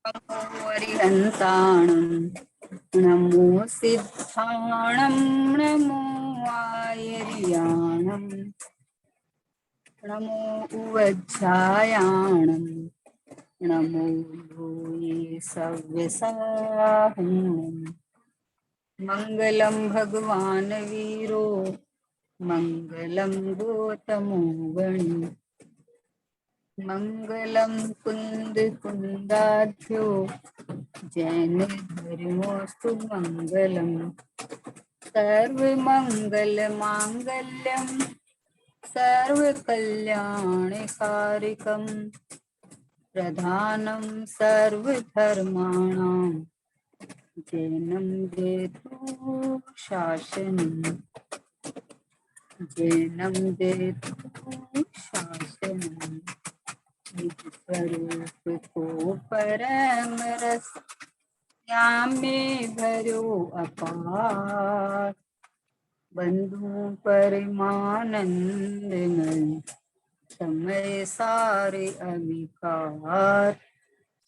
नमो अरिहन्ताणं नमो सिद्धाणं नमो आयर्याणं नमो उवज्झायाणं नमो भूये सव्यसाहं मङ्गलं भगवान् वीरो मङ्गलं गौतमो गणी मङ्गलं कुन्द कुन्दाढ्यो जैन धर्मोऽस्तु मङ्गलम् सर्वमङ्गल माङ्गल्यं सर्वकल्याणकारिकं प्रधानं सर्वधर्माणां जैनं जयतु शासनं जैनं जयतु शासनं स्वरूप को परम रस में भरो अपार बंधु परमानंदमय समय सारे अविकार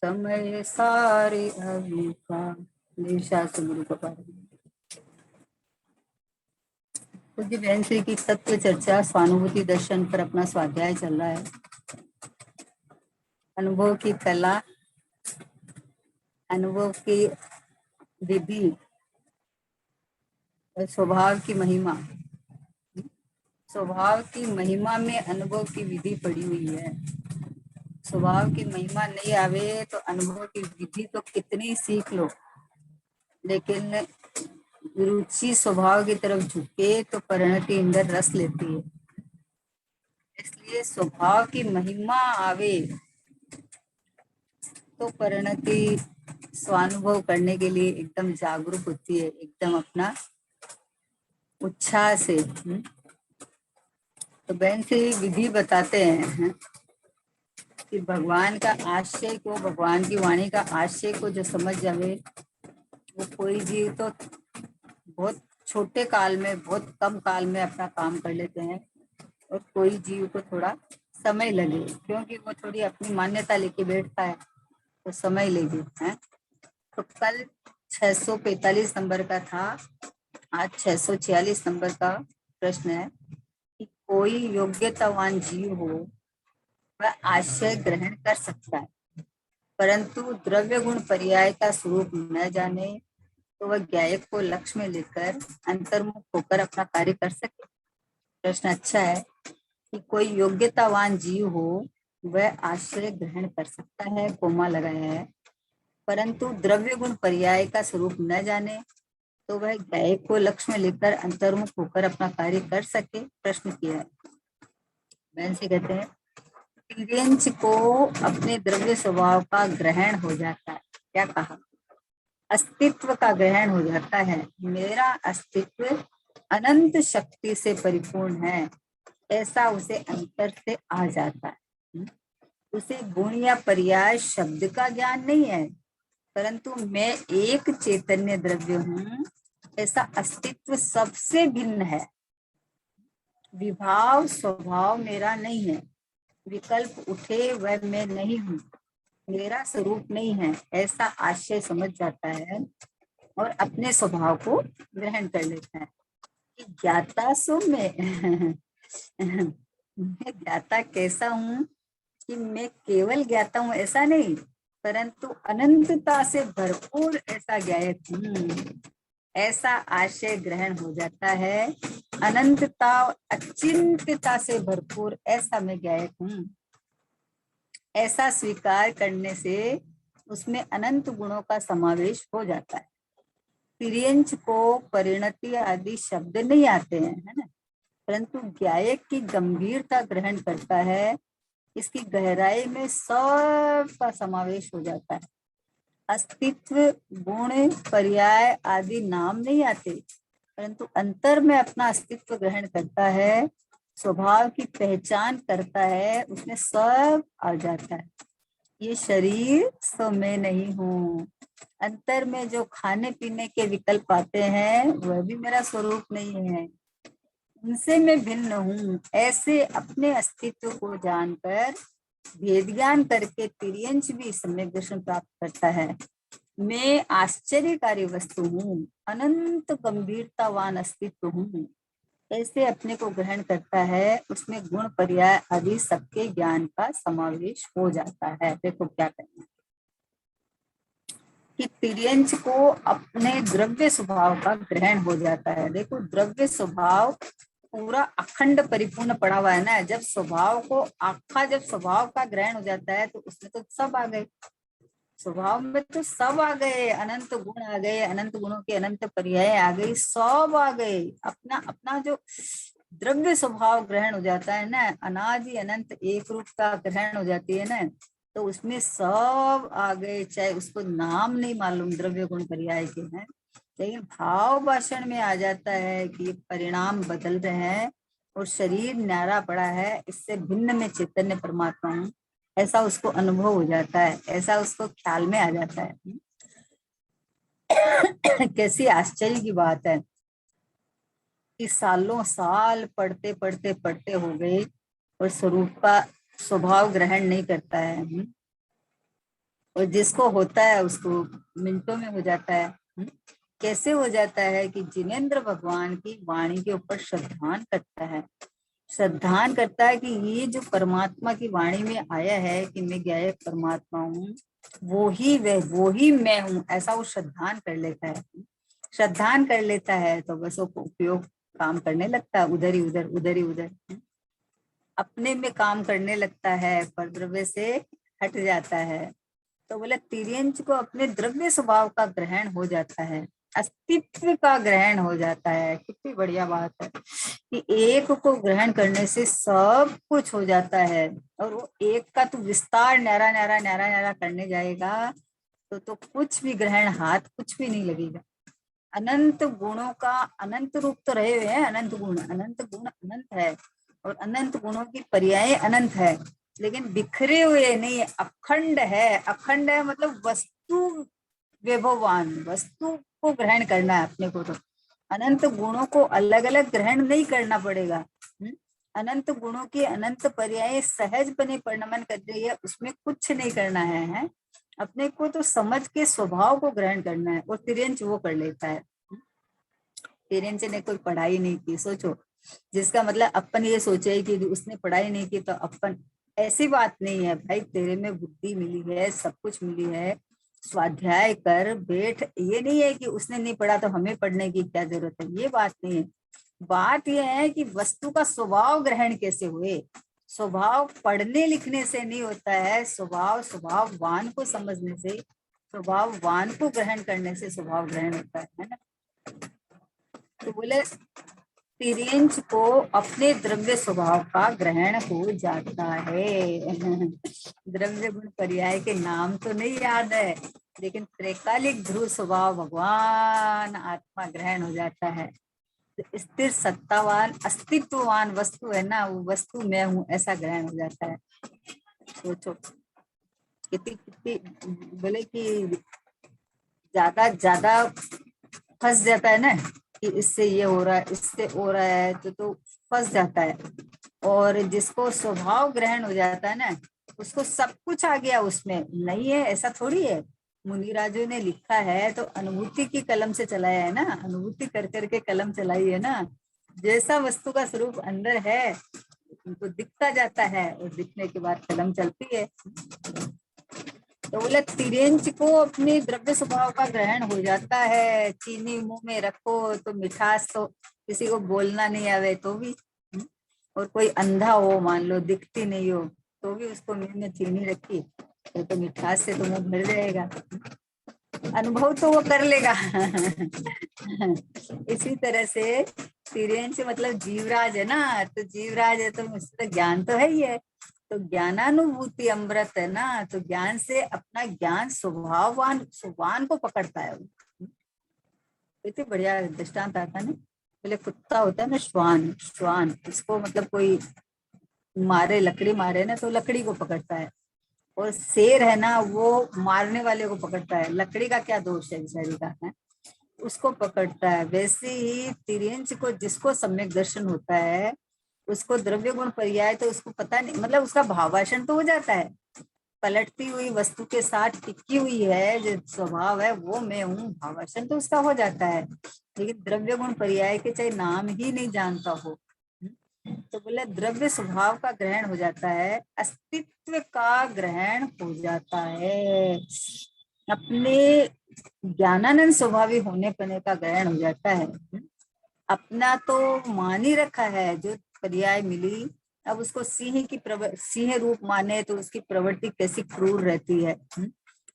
समय सारे अविकार शास्त्र गुरु का पाठ। पूज्य बहन श्री की तत्व चर्चा स्वानुभूति दर्शन पर अपना स्वाध्याय चल रहा है। अनुभव की कला, अनुभव की विधि और स्वभाव की महिमा। स्वभाव की महिमा में अनुभव की विधि पड़ी हुई है। स्वभाव की महिमा नहीं आवे तो अनुभव की विधि तो कितनी सीख लो, लेकिन रुचि स्वभाव की तरफ झुके तो परिणति अंदर रस लेती है। इसलिए स्वभाव की महिमा आवे तो परिणति स्वानुभव करने के लिए एकदम जागरूक होती है, एकदम अपना उत्साह से। तो बहन से विधि बताते हैं कि भगवान का आशय को, भगवान की वाणी का आशय को जो समझ जावे वो कोई जीव तो बहुत छोटे काल में, बहुत कम काल में अपना काम कर लेते हैं, और कोई जीव को थोड़ा समय लगे, क्योंकि वो थोड़ी अपनी मान्यता लेके बैठता है तो समय लेगी है। तो कल 645 नंबर का था, आज 646 नंबर का प्रश्न है कि कोई योग्यतावान जीव हो वह आश्रय ग्रहण कर सकता है, परंतु द्रव्य गुण पर्याय का स्वरूप न जाने तो वह ज्ञायक को लक्ष्य में लेकर अंतर्मुख होकर अपना कार्य कर सके। प्रश्न अच्छा है कि कोई योग्यतावान जीव हो वह आश्रय ग्रहण कर सकता है, कोमा लगाया है, परंतु द्रव्य गुण पर्याय का स्वरूप न जाने तो वह ज्ञायक को लक्ष्य में लेकर अंतर्मुख होकर अपना कार्य कर सके। प्रश्न किया है। बहन से कहते हैं तिर्यंच को अपने द्रव्य स्वभाव का ग्रहण हो जाता है। क्या कहा? अस्तित्व का ग्रहण हो जाता है। मेरा अस्तित्व अनंत शक्ति से परिपूर्ण है, ऐसा उसे अंतर से आ जाता है। उसे गुण या पर्याय शब्द का ज्ञान नहीं है, परंतु मैं एक चैतन्य द्रव्य हूँ, ऐसा अस्तित्व सबसे भिन्न है। विभाव स्वभाव मेरा नहीं है, विकल्प उठे वह मैं नहीं हूँ, मेरा स्वरूप नहीं है, ऐसा आशय समझ जाता है और अपने स्वभाव को ग्रहण कर लेता है कि ज्ञाता सो मैं ज्ञाता कैसा हूँ कि मैं केवल ज्ञाता हूँ ऐसा नहीं, परंतु अनंतता से भरपूर ऐसा ज्ञायक हूँ, ऐसा आशय ग्रहण हो जाता है। अनंतता अचिंत्यता से भरपूर ऐसा मैं ज्ञायक हूँ, ऐसा स्वीकार करने से उसमें अनंत गुणों का समावेश हो जाता है। तिर्यंच को परिणति आदि शब्द नहीं आते हैं, है ना, परंतु ज्ञायक की गंभीरता ग्रहण करता है, इसकी गहराई में सब का समावेश हो जाता है। अस्तित्व, गुण, पर्याय आदि नाम नहीं आते, परंतु अंतर में अपना अस्तित्व ग्रहण करता है, स्वभाव की पहचान करता है, उसमें सब आ जाता है। ये शरीर तो मैं नहीं हूँ, अंतर में जो खाने पीने के विकल्प आते हैं वह भी मेरा स्वरूप नहीं है, उनसे मैं भिन्न हूँ। ऐसे अपने अस्तित्व को जानकर भेद ज्ञान करके तिर्यंच भी सम्यक दर्शन प्राप्त करता है। मैं आश्चर्यकारी वस्तु हूँ, अनंत गंभीरतावान अस्तित्व हूँ, ऐसे अपने को ग्रहण करता है, उसमें गुण पर्याय आदि सबके ज्ञान का समावेश हो जाता है। देखो क्या कहना है कि तिर्यंच को अपने द्रव्य स्वभाव का ग्रहण हो जाता है। देखो द्रव्य स्वभाव पूरा अखंड परिपूर्ण पड़ा हुआ है ना, जब स्वभाव को आखा जब स्वभाव का ग्रहण हो जाता है तो उसमें तो सब आ गए, स्वभाव में तो सब आ गए, अनंत गुण आ गए, अनंत गुणों के अनंत पर्याय आ गई, सब आ गए। अपना अपना जो द्रव्य स्वभाव ग्रहण हो जाता है ना, अनादि अनंत एक रूप का ग्रहण हो जाती है ना, तो उसमें सब आ गए, चाहे उसको नाम नहीं मालूम द्रव्य गुण पर्याय के हैं, लेकिन भाव भाषण में आ जाता है कि ये परिणाम बदल रहे हैं और शरीर न्यारा पड़ा है, इससे भिन्न में चैतन्य परमात्मा हूँ, ऐसा उसको अनुभव हो जाता है, ऐसा उसको ख्याल में आ जाता है। कैसी आश्चर्य की बात है कि सालों साल पढ़ते पढ़ते पढ़ते हो गए और स्वरूप का स्वभाव ग्रहण नहीं करता है। और जिसको होता है उसको मिनटों में हो जाता है। कैसे हो जाता है कि जिनेंद्र भगवान की वाणी के ऊपर श्रद्धान करता है, श्रद्धान करता है कि ये जो परमात्मा की वाणी में आया है कि मैं ज्ञायक परमात्मा हूँ, वो ही मैं हूँ, ऐसा वो श्रद्धान कर लेता है। श्रद्धान कर लेता है तो बस वो उपयोग काम करने लगता है, उधर ही उधर अपने में काम करने लगता है, पर द्रव्य से हट जाता है। तो बोले तिर्यंच को अपने द्रव्य स्वभाव का ग्रहण हो जाता है, अस्तित्व का ग्रहण हो जाता है। कितनी बढ़िया बात है कि एक को ग्रहण करने से सब कुछ हो जाता है, और वो एक का तो विस्तार न्यारा न्यारा न्यारा न्यारा करने जाएगा तो कुछ भी ग्रहण हाथ कुछ भी नहीं लगेगा। अनंत गुणों का अनंत रूप तो रहे हुए हैं, अनंत गुण अनंत है, और अनंत गुणों की पर्याय अनंत है, लेकिन बिखरे हुए नहीं, अखंड है। अखंड है मतलब वस्तु वैभववान, वस्तु को ग्रहण करना है अपने को, तो अनंत गुणों को अलग अलग ग्रहण नहीं करना पड़ेगा। अनंत गुणों के अनंत पर्याय सहज बने परिणमन कर रही है, उसमें कुछ नहीं करना है। अपने को तो समझ के स्वभाव को ग्रहण करना है, और तिर्यंच वो कर लेता है। तिर्यंच ने कोई पढ़ाई नहीं की, सोचो, जिसका मतलब अपन ये सोचे कि उसने पढ़ाई नहीं की तो अपन, ऐसी बात नहीं है भाई, तेरे में बुद्धि मिली है, सब कुछ मिली है, स्वाध्याय कर बैठ, ये नहीं है कि उसने नहीं पढ़ा तो हमें पढ़ने की क्या जरूरत है, ये बात नहीं है। बात यह है कि वस्तु का स्वभाव ग्रहण कैसे हुए। स्वभाव पढ़ने लिखने से नहीं होता है, स्वभाववान को समझने से, स्वभाववान को ग्रहण करने से स्वभाव ग्रहण होता है ना। तो बोले तिर्यंच को अपने द्रव्य स्वभाव का ग्रहण हो जाता है। द्रव्य गुण पर्याय के नाम तो नहीं याद है, लेकिन त्रैकालिक ध्रुव स्वभाव भगवान आत्मा ग्रहण हो जाता है। तो स्थिर सत्तावान अस्तित्ववान वस्तु है ना, वो वस्तु मैं हूँ, ऐसा ग्रहण हो जाता है। सोचो कितनी कितनी, बोले कि ज्यादा फंस जाता है ना कि इससे ये हो रहा है, इससे हो रहा है, तो फंस जाता है। और जिसको स्वभाव ग्रहण हो जाता है ना, उसको सब कुछ आ गया, उसमें नहीं है, ऐसा थोड़ी है। मुनिराजों ने लिखा है तो अनुभूति की कलम से चलाया है ना, अनुभूति कर करके कलम चलाई है ना। जैसा वस्तु का स्वरूप अंदर है उनको दिखता जाता है, और दिखने के बाद कलम चलती है। तो बोले तिर्यंच को अपने द्रव्य स्वभाव का ग्रहण हो जाता है। चीनी मुंह में रखो तो मिठास, तो किसी को बोलना नहीं आवे तो भी, और कोई अंधा हो मान लो, दिखती नहीं हो, तो भी उसको मुंह में चीनी रखी तो मिठास से तो मुंह भर जाएगा, अनुभव तो वो कर लेगा। इसी तरह से तिर्यंच मतलब जीवराज है ना, तो जीवराज है तो उससे ज्ञान तो है ही है, तो ज्ञानानुभूति अमृत है ना, तो ज्ञान से अपना ज्ञान स्वभाववान को पकड़ता है। इतनी बढ़िया दृष्टांत आता है ना। पहले कुत्ता होता है ना, श्वान, इसको मतलब कोई मारे, लकड़ी मारे ना तो लकड़ी को पकड़ता है, और शेर है ना वो मारने वाले को पकड़ता है, लकड़ी का क्या दोष है बेचारी का, है उसको पकड़ता है। वैसे ही तिर्यंच को जिसको सम्यक दर्शन होता है उसको द्रव्य गुण पर्याय तो उसको पता नहीं, मतलब उसका भावासन तो हो जाता है, पलटती हुई वस्तु के साथ टिकी हुई है जो स्वभाव है वो मैं हूँ, भावासन तो उसका हो जाता है, लेकिन द्रव्य गुण पर्याय के चाहे नाम ही नहीं जानता हो। तो बोले द्रव्य स्वभाव का ग्रहण हो जाता है, अस्तित्व का ग्रहण हो जाता है, अपने ज्ञानानंद स्वभावी होने पने का ग्रहण हो जाता है। अपना तो मान ही रखा है, जो पर्याय मिली, अब उसको सिंह की सिंह रूप माने तो उसकी प्रवृत्ति कैसी क्रूर रहती है।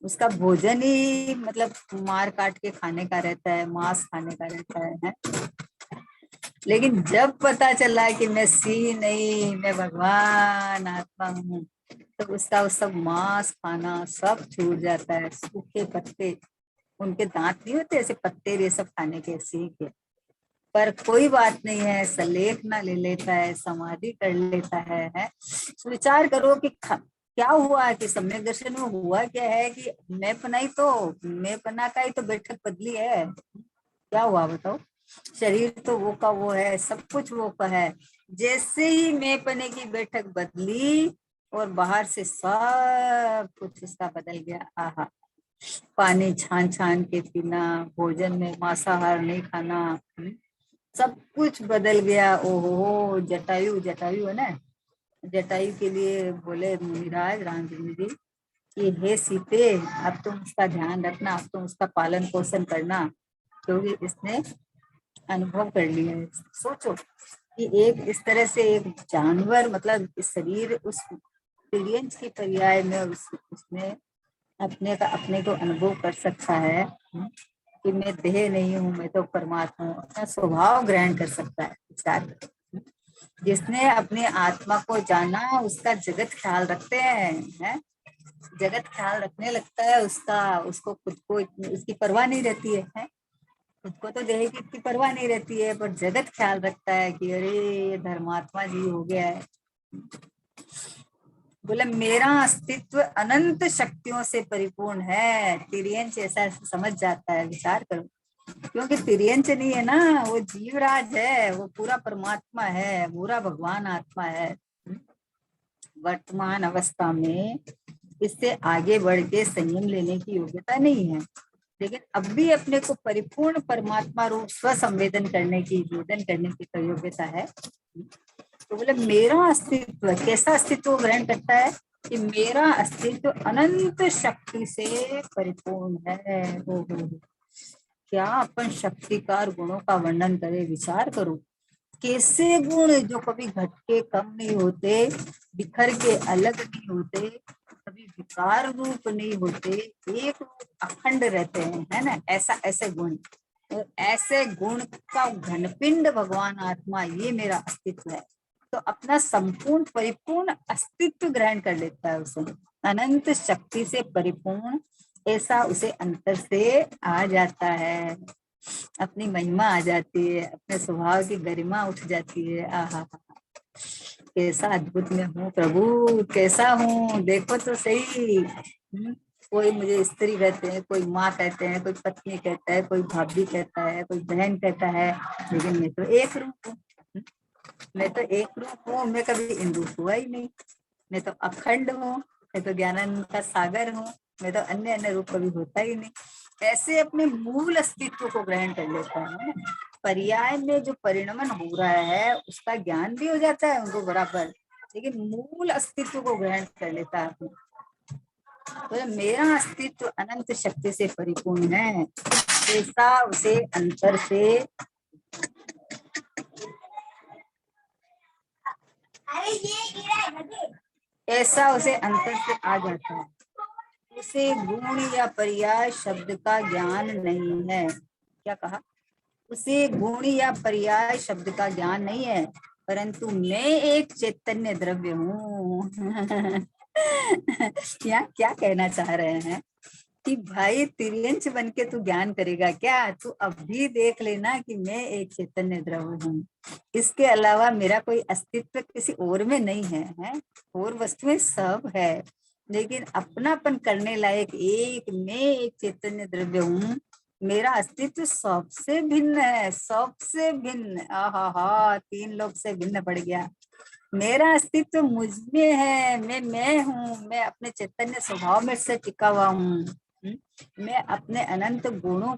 उसका भोजन ही मतलब मार काट के खाने का रहता है, मांस खाने का रहता है? लेकिन जब पता चला कि मैं सिंह नहीं, मैं भगवान आत्मा हूँ, तो उसका वो सब मांस खाना सब छूट जाता है। सूखे पत्ते, उनके दांत नहीं होते ऐसे पत्ते ये सब खाने के सिंह के, पर कोई बात नहीं है, सलेखना ले लेता है, समाधि कर लेता है? तो विचार करो कि क्या हुआ कि सम्यक दर्शन में हुआ क्या है कि मैं पनाई, तो मैं पना का ही तो बैठक बदली है। क्या हुआ बताओ? शरीर तो वो का वो है, सब कुछ वो का है, जैसे ही मैं पने की बैठक बदली और बाहर से सब कुछ उसका बदल गया। आहा, पानी छान छान के पीना, भोजन में मांसाहार नहीं खाना, सब कुछ बदल गया। ओहो, जटायु, जटायु है ना, जटायु के लिए बोले मुनिराज रामचंद्र जी कि हे सीते, अब तुम उसका ध्यान रखना, अब तुम उसका पालन पोषण करना, क्योंकि इसने अनुभव कर लिया है। सोचो कि एक इस तरह से एक जानवर, मतलब इस शरीर उस एक्सपीरियंस की पर्याय में उसने अपने को अनुभव कर सकता है कि मैं देह नहीं हूँ, मैं तो परमात्मा हूँ, अपना स्वभाव ग्रहण कर सकता है। विचार करो, जिसने अपनी आत्मा को जाना उसका जगत ख्याल रखते हैं? जगत ख्याल रखने लगता है उसका, उसको खुद को उसकी परवाह नहीं रहती है? खुद को तो देह की इतनी परवाह नहीं रहती है, पर जगत ख्याल रखता है कि अरे ये धर्मात्मा जी हो गया है। बोले मेरा अस्तित्व अनंत शक्तियों से परिपूर्ण है। तिर्यंच ऐसा समझ जाता है, विचार करो, क्योंकि तिर्यंच नहीं है ना, वो जीवराज है, वो पूरा परमात्मा है, पूरा भगवान आत्मा है। वर्तमान अवस्था में इससे आगे बढ़ के संयम लेने की योग्यता नहीं है, लेकिन अब भी अपने को परिपूर्ण परमात्मा रूप स्वसंवेदन करने की, वेदन करने की योग्यता है। तो बोले मेरा अस्तित्व, कैसा अस्तित्व ग्रहण करता है कि मेरा अस्तित्व अनंत शक्ति से परिपूर्ण है। हो क्या अपन शक्तिकार गुणों का वर्णन करें? विचार करो, कैसे गुण जो कभी घट के कम नहीं होते, बिखर के अलग नहीं होते, कभी विकार रूप नहीं होते, एक रूप अखंड रहते हैं, है ना? ऐसा ऐसे गुण, और ऐसे गुण का घनपिंड भगवान आत्मा, ये मेरा अस्तित्व है। तो अपना संपूर्ण परिपूर्ण अस्तित्व ग्रहण कर लेता है उसे, अनंत शक्ति से परिपूर्ण, ऐसा उसे अंतर से आ जाता है, अपनी महिमा आ जाती है, अपने स्वभाव की गरिमा उठ जाती है। आहा, कैसा अद्भुत मैं हूँ प्रभु, कैसा हूँ, देखो तो सही। कोई मुझे स्त्री कहते हैं, कोई माँ कहते हैं, कोई पत्नी कहता है, कोई भाभी कहता है, कोई बहन कहता है, लेकिन मैं तो एक रूप हूँ। मैं तो एक रूप हूँ, मैं कभी इन रूप हुआ ही नहीं, मैं तो अखंड हूँ, मैं तो ज्ञानानंद का सागर हूँ, मैं तो अन्य अन्य रूप कभी होता ही नहीं। ऐसे अपने मूल अस्तित्व को ग्रहण कर लेता है। पर्याय में जो परिणमन हो रहा है उसका ज्ञान भी हो जाता है उनको बराबर, लेकिन मूल अस्तित्व को ग्रहण कर लेता है। तो मेरा अस्तित्व अनंत शक्ति से परिपूर्ण है, ऐसा उसे अंतर से ऐसा उसे अंतर से आ जाता है। उसे गुण या पर्याय शब्द का ज्ञान नहीं है। क्या कहा? उसे गुण या पर्याय शब्द का ज्ञान नहीं है, परंतु मैं एक चैतन्य द्रव्य हूँ। क्या कहना चाह रहे हैं कि भाई तिर्यंच बन के तू ज्ञान करेगा क्या? तू अभी देख लेना कि मैं एक चैतन्य द्रव्य हूँ, इसके अलावा मेरा कोई अस्तित्व किसी और में नहीं है? और वस्तुएं सब है, लेकिन अपनापन करने लायक एक मैं एक चैतन्य द्रव्य हूँ, मेरा अस्तित्व सबसे भिन्न है, सबसे भिन्न। आहा, 3 लोग से भिन्न पड़ गया। मेरा अस्तित्व मुझ में है, मैं हूँ, मैं अपने चैतन्य स्वभाव में से टिका हुआ हूँ। मैं अपने अनंत गुणों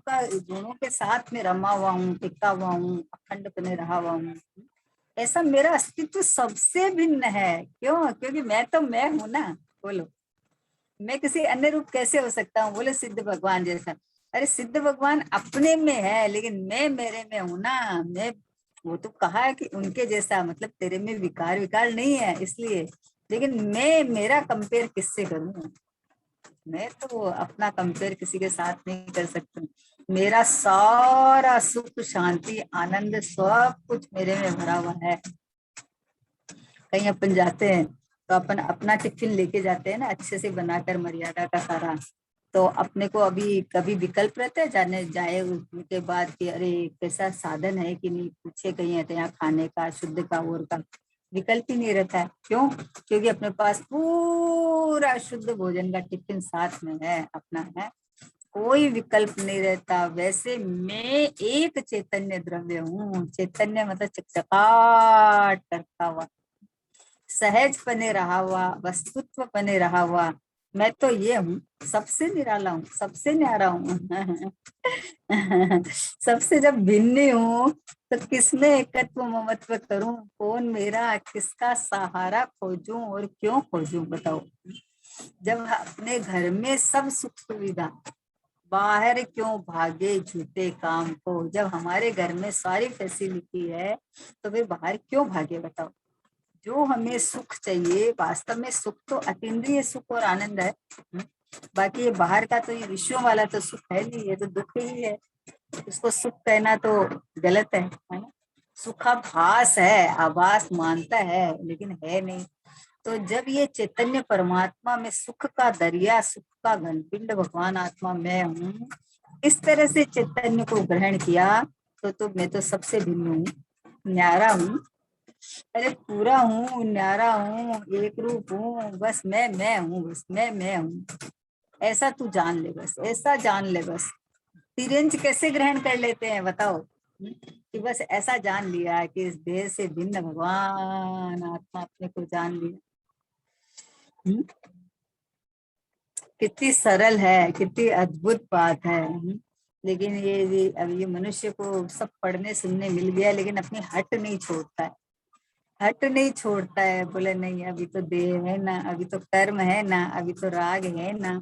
के साथ में रमा हुआ हूँ, टिका हुआ हूँ, अखंड बने रहा हुआ हूँ। ऐसा मेरा अस्तित्व सबसे भिन्न है। क्यों? क्योंकि मैं तो मैं हूं ना। बोलो, मैं किसी अन्य रूप कैसे हो सकता हूँ? बोले सिद्ध भगवान जैसा। अरे सिद्ध भगवान अपने में है, लेकिन मैं मेरे में हूं ना। मैं, वो तो कहा है कि उनके जैसा, मतलब तेरे में विकार विकार नहीं है इसलिए। लेकिन मैं मेरा कंपेयर किससे करूं? मैं तो अपना कंपेयर किसी के साथ नहीं कर सकती। मेरा सारा सुख शांति आनंद सब कुछ मेरे में भरा हुआ है। कहीं अपन जाते हैं तो अपन अपना टिफिन लेके जाते हैं ना, अच्छे से बनाकर, मर्यादा का सारा। तो अपने को अभी कभी विकल्प रहता है जाने जाए उसके बाद कि अरे कैसा साधन है कि नहीं, पूछे कहीं है तो यहाँ खाने का, शुद्ध का, और का विकल्प ही नहीं रहता है। क्यों? क्योंकि अपने पास पूरा शुद्ध भोजन का टिफिन साथ में है, अपना है, कोई विकल्प नहीं रहता। वैसे मैं एक चैतन्य द्रव्य हूँ। चैतन्य मतलब चकचकाट करता हुआ, सहज बने रहा हुआ, वस्तुत्व बने रहा हुआ। मैं तो ये हूँ, सबसे निराला हूँ, सबसे न्यारा हूँ। सबसे जब भिन्न हूँ तो किसमें एकत्व ममत्व करूं? कौन मेरा, किसका सहारा खोजूं और क्यों खोजूं? बताओ। जब अपने घर में सब सुख सुविधा, बाहर क्यों भागे झूठे काम को? जब हमारे घर में सारी फैसिलिटी है तो फिर बाहर क्यों भागे? बताओ। जो हमें सुख चाहिए, वास्तव में सुख तो अतीन्द्रिय सुख और आनंद है। बाकी ये बाहर का तो, ये विषयों वाला तो सुख है नहीं, ये तो दुख ही है। इसको सुख कहना तो गलत है ना? सुखाभास है, आभास मानता है, लेकिन है नहीं। तो जब ये चैतन्य परमात्मा में सुख का दरिया, सुख का घनपिंड भगवान आत्मा मैं हूँ, इस तरह से चैतन्य को ग्रहण किया तो मैं तो सबसे भिन्न हूँ, न्यारा हूँ। अरे पूरा हूँ, न्यारा हूँ, एक रूप हूँ। बस मैं हूँ, बस मैं हूँ। ऐसा तू जान ले, बस ऐसा जान ले। बस तिरंज कैसे ग्रहण कर लेते हैं बताओ? कि बस ऐसा जान लिया कि इस देह से भिन्न भगवान आत्मा अपने को जान लिया। कितनी सरल है, कितनी अद्भुत बात है। लेकिन ये अब ये मनुष्य को सब पढ़ने सुनने मिल गया, लेकिन अपनी हट नहीं छोड़ता है। हट नहीं छोड़ता है। बोले नहीं, अभी तो देह है ना, अभी तो कर्म है ना, अभी तो राग है ना।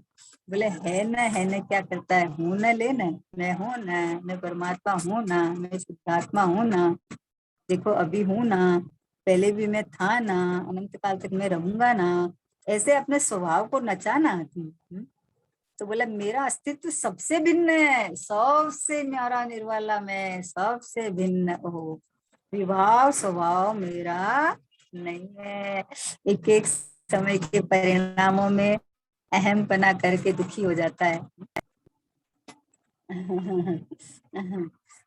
बोले है ना क्या करता है? हूं ना, ले ना, मैं हूं ना, मैं परमात्मा हूं ना, मैं शुद्धात्मा हूं ना। देखो अभी हूं ना, पहले भी मैं था ना, अनंत काल तक मैं रहूंगा ना। ऐसे अपने स्वभाव को नचाना। तो बोला मेरा अस्तित्व सबसे भिन्न है, सबसे न्यारा निर्वाला मैं, सबसे भिन्न हो। विभाव स्वभाव मेरा नहीं है। एक एक समय के परिणामों में अहम पना करके दुखी हो जाता है।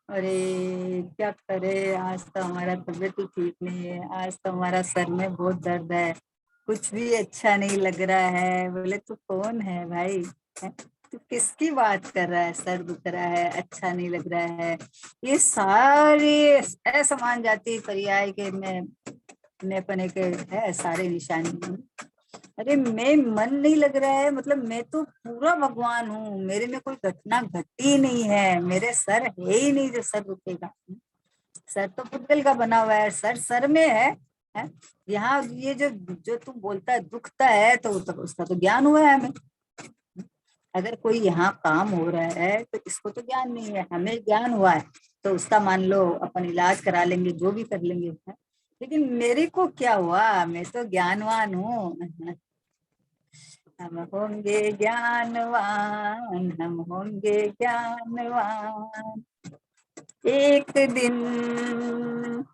अरे क्या करे, आज तो हमारा तबीयत ही ठीक नहीं है, आज तो हमारा सर में बहुत दर्द है, कुछ भी अच्छा नहीं लग रहा है। बोले तू कौन है भाई? तू किसकी बात कर रहा है? सर दुख रहा है, अच्छा नहीं लग रहा है, ये सारे असमान जाति पर्याय के में पने के है सारे निशानी। अरे मैं मन नहीं लग रहा है, मतलब मैं तो पूरा भगवान हूँ, मेरे में कोई घटना घटी नहीं है, मेरे सर है ही नहीं जो सर रुकेगा। सर तो पुद्गल का बना हुआ है, सर सर में है? यहाँ ये जो जो तू बोलता है दुखता है, तो उसका तो ज्ञान हुआ है हमें। अगर कोई यहाँ काम हो रहा है तो इसको तो ज्ञान नहीं है, हमें ज्ञान हुआ है, तो उसका मान लो अपन इलाज करा लेंगे, जो भी कर लेंगे। लेकिन मेरे को क्या हुआ? मैं तो ज्ञानवान हूँ। हम होंगे ज्ञानवान, हम होंगे ज्ञानवान, एक दिन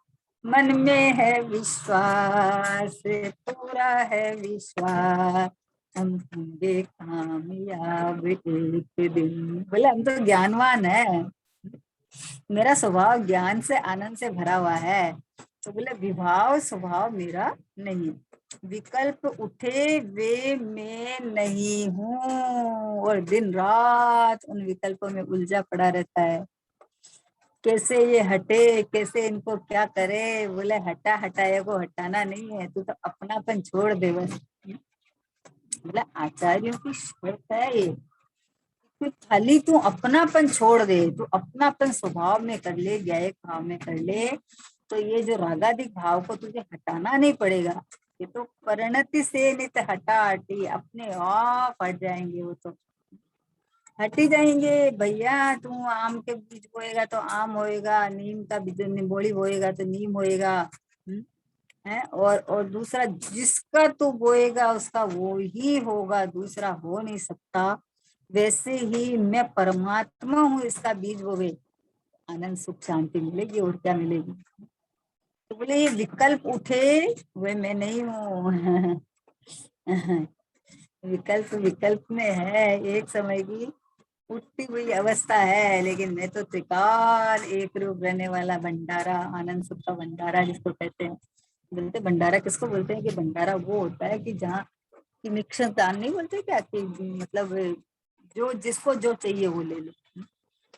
मन में है विश्वास, पूरा है विश्वास, हम होंगे कामयाब एक दिन। बोले हम तो ज्ञानवान है, मेरा स्वभाव ज्ञान से आनंद से भरा हुआ है। तो बोले विभाव स्वभाव मेरा नहीं, विकल्प उठे वे मैं नहीं हूँ। और दिन रात उन विकल्पों में उलझा पड़ा रहता है। कैसे ये हटे, कैसे इनको क्या करे। बोले हटा हटाए को हटाना नहीं है, तू तो अपनापन छोड़ दे बस। बोले आचार्यों की शर्त है ये, तू खाली तू अपनापन छोड़ दे, तू अपनापन स्वभाव में कर ले, ज्ञायक भाव में कर ले, तो ये जो रागादिक भाव को तुझे हटाना नहीं पड़ेगा। ये तो परिणति से नित हटा हटी अपने आप हट जाएंगे, वो तो हट ही जाएंगे। भैया तू आम के बीज बोएगा तो आम होएगा, नीम का बीज निम्बोली बोएगा तो नीम होएगा। है और दूसरा जिसका तू बोएगा उसका वो ही होगा, दूसरा हो नहीं सकता। वैसे ही मैं परमात्मा हूँ, इसका बीज बोवे आनंद सुख शांति मिलेगी, और क्या मिलेगी। तो बोले ये विकल्प उठे वे मैं नहीं हूँ। विकल्प विकल्प में है, एक समय की उठती हुई अवस्था है, लेकिन मैं तो त्रिकाल एक रूप रहने वाला भंडारा, आनंद सुख का भंडारा जिसको कहते हैं। बोलते भंडारा किसको बोलते हैं कि भंडारा वो होता है कि जहाँ की मिक्सर दान नहीं बोलते क्या, कि मतलब जो जिसको जो चाहिए वो ले लो।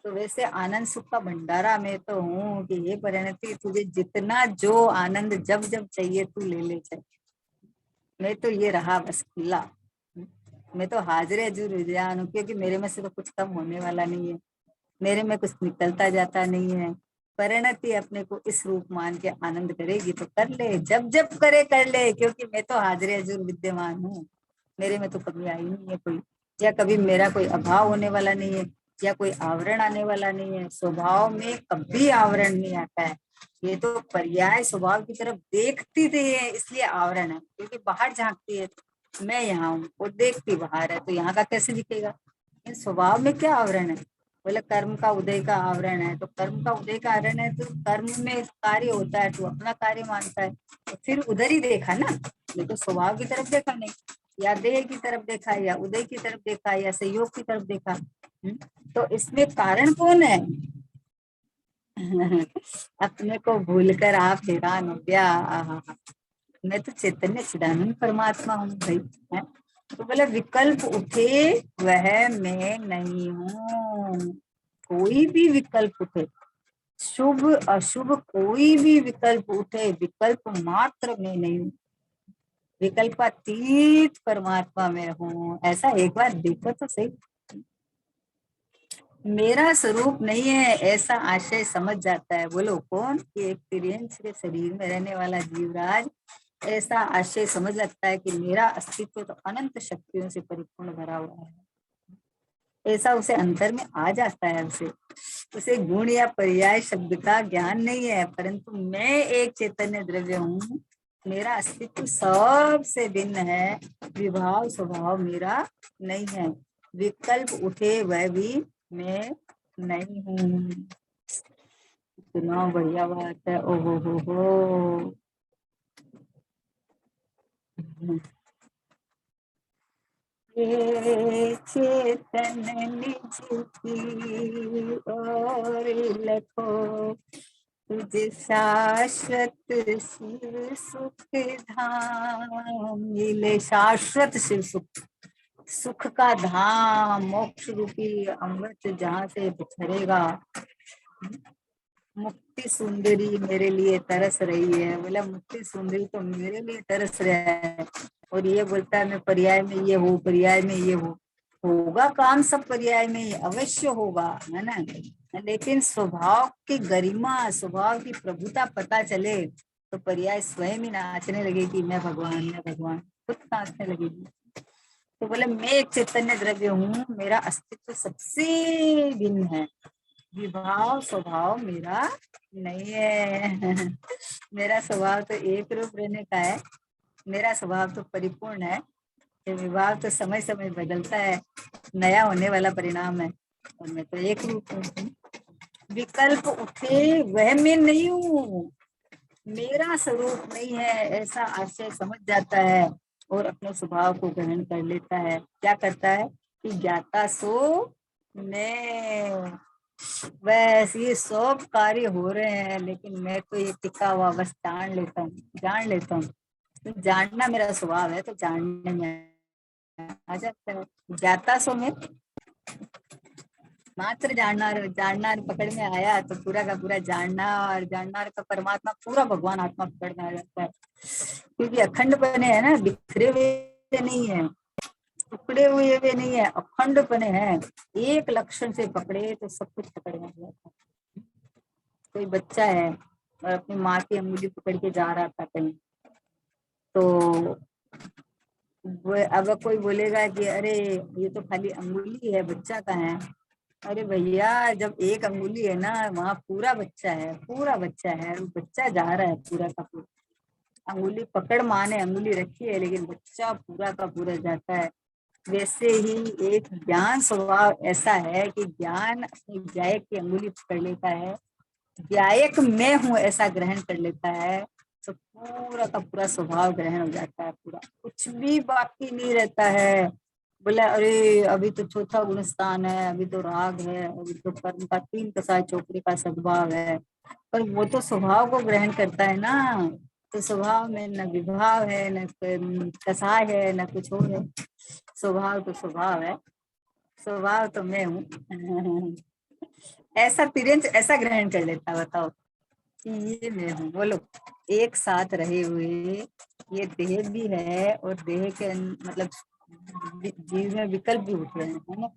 तो वैसे आनंद सुख का भंडारा मैं तो हूँ कि ये परिणति तुझे जितना जो आनंद जब जब चाहिए तू ले ले चाहिए। मैं तो ये रहा बस खुला, मैं तो हाजिर हजूर रुझान हूँ, क्योंकि मेरे में से तो कुछ कम होने वाला नहीं है, मेरे में कुछ निकलता जाता नहीं है। परिणति अपने को इस रूप मान के आनंद करेगी तो कर ले, जब जब करे कर ले, क्योंकि मैं तो हाजिर हजूर विद्यमान हूँ। मेरे में तो कभी आई नहीं है कोई, या कभी मेरा कोई अभाव होने वाला नहीं है, या कोई आवरण आने वाला नहीं है। स्वभाव में कभी आवरण नहीं आता है, ये तो पर्याय स्वभाव की तरफ देखती थी है इसलिए आवरण है, क्योंकि बाहर झांकती है। मैं यहाँ हूँ और देखती बाहर है, तो यहाँ का कैसे दिखेगा। इन स्वभाव में क्या आवरण है। बोले कर्म का उदय का आवरण है, तो कर्म का उदय का आवरण है तो कर्म में कार्य होता है, तो अपना कार्य मानता है, तो फिर उधर ही देखा ना, ये तो स्वभाव की तरफ देखा नहीं, या देह की तरफ देखा, या उदय की तरफ देखा, या संयोग की तरफ देखा। तो इसमें कारण कौन है। अपने को भूलकर आप हैरान हो गया, मैं तो चैतन्य चिदानंद परमात्मा हूँ भाई। है तो बोले विकल्प उठे वह मैं नहीं हूँ। कोई भी विकल्प उठे, शुभ अशुभ कोई भी विकल्प उठे, विकल्प मात्र में नहीं हूँ, विकल्पातीत परमात्मा में हूँ। ऐसा एक बार देखो तो सही। मेरा स्वरूप नहीं है ऐसा आशय समझ जाता है। बोलो कौन, कि एक तिर्यंश के शरीर में रहने वाला जीवराज ऐसा आशय समझ लगता है कि मेरा अस्तित्व तो अनंत शक्तियों से परिपूर्ण भरा हुआ है। ऐसा उसे अंतर में आ जाता है। उसे गुण या पर्याय शब्द का ज्ञान नहीं है, परंतु मैं एक चैतन्य द्रव्य हूँ, मेरा अस्तित्व सबसे भिन्न है, विभाव स्वभाव मेरा नहीं है, विकल्प उठे वह भी मैं नहीं हूँ। इतना बढ़िया बात है, ओहो हो। ये चेतन निज की और लखो, तुझ शाश्वत शिव सुख धाम मिले। शाश्वत शिव सुख, सुख का धाम, मोक्ष रूपी अमृत जहाँ से बिछरेगा। मुक्ति सुंदरी मेरे लिए तरस रही है। बोला मुक्ति सुंदरी तो मेरे लिए तरस रहा है, और ये बोलता है मैं पर्याय में ये हूँ, पर्याय में ये हूँ। होगा काम सब पर्याय में ही अवश्य होगा, है ना। लेकिन स्वभाव की गरिमा, स्वभाव की प्रभुता पता चले तो पर्याय स्वयं ही नाचने लगेगी, मैं भगवान खुद नाचने लगेगी। तो बोले मैं एक चैतन्य द्रव्य हूँ, मेरा अस्तित्व सबसे भिन्न है, विभाव स्वभाव मेरा नहीं है। मेरा स्वभाव तो एक रूप रहने का है, मेरा स्वभाव तो परिपूर्ण है। ये विभाव तो समय समय बदलता है, नया होने वाला परिणाम है, और मैं तो एक रूप हूँ। विकल्प उठे वह मैं नहीं हूँ, मेरा स्वरूप नहीं है ऐसा आशय समझ जाता है, और अपने स्वभाव को ग्रहण कर लेता है। क्या करता है कि ज्ञाता सो मैं, बस ये सब कार्य हो रहे हैं, लेकिन मैं तो ये टिका हुआ बस जान लेता हूँ। तो जानना मेरा स्वभाव है, तो जानने में आ जाता है। ज्ञाता सो में मात्र जाननार, जाननार पकड़ में आया तो पूरा का पूरा जानना, और जाननार का परमात्मा पूरा भगवान आत्मा पकड़ में आ जाता है, क्योंकि अखंड बने है ना, बिखरे हुए नहीं है, टुकड़े हुए वे नहीं है, अखंड बने हैं। एक लक्षण से पकड़े तो सब कुछ पकड़ में आ जाता है। कोई बच्चा है और अपनी माँ की अंगुली पकड़ के जा रहा था कहीं, तो वो अब कोई बोलेगा कि अरे ये तो खाली अंगुली है, बच्चा का है। अरे भैया, जब एक अंगुली है ना, वहाँ पूरा बच्चा है, पूरा बच्चा है, बच्चा जा रहा है पूरा का पूरा। अंगुली पकड़ माँ ने अंगुली रखी है, लेकिन बच्चा पूरा का पूरा जाता है। वैसे ही एक ज्ञान स्वभाव ऐसा है कि ज्ञान अपनी गायक की अंगुली पकड़ लेता है, गायक मैं हूँ ऐसा ग्रहण कर लेता है, तो पूरा का पूरा स्वभाव ग्रहण हो जाता है, पूरा कुछ भी बाकी नहीं रहता है। बोला अरे अभी तो चौथा गुण स्थान है, अभी तो राग है, अभी तो कर्म का तीन कसाय चौकड़ी का सद्भाव है, पर वो तो स्वभाव को ग्रहण करता है ना। तो स्वभाव में न विभाव है, न कसाय है, न कुछ और है। स्वभाव तो स्वभाव है, स्वभाव तो मैं हूँ। ऐसा तिरंज ऐसा ग्रहण कर लेता, बताओ कि ये मैं हूँ। बोलो, एक साथ रहे हुए ये देह भी है, और देह के मतलब जीव में विकल्प भी उठ रहे हैं, है ना,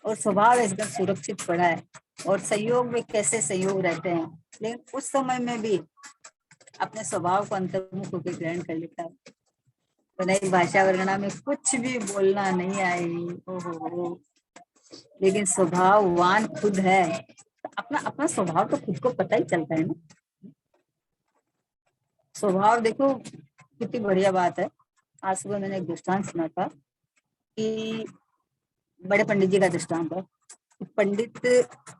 और स्वभाव एकदम सुरक्षित पड़ा है, और संयोग में कैसे संयोग रहते हैं, लेकिन उस समय में भी अपने स्वभाव को अंतर्मुख होकर ग्रहण कर लेता है। तो नई भाषा वर्णना में कुछ भी बोलना नहीं आई, ओहो, लेकिन स्वभाववान खुद है। अपना अपना स्वभाव तो खुद को पता ही चलता है ना। स्वभाव देखो कितनी बढ़िया बात है। आज सुबह मैंने एक दृष्टांत सुना था कि बड़े पंडित जी का दृष्टांत है। पंडित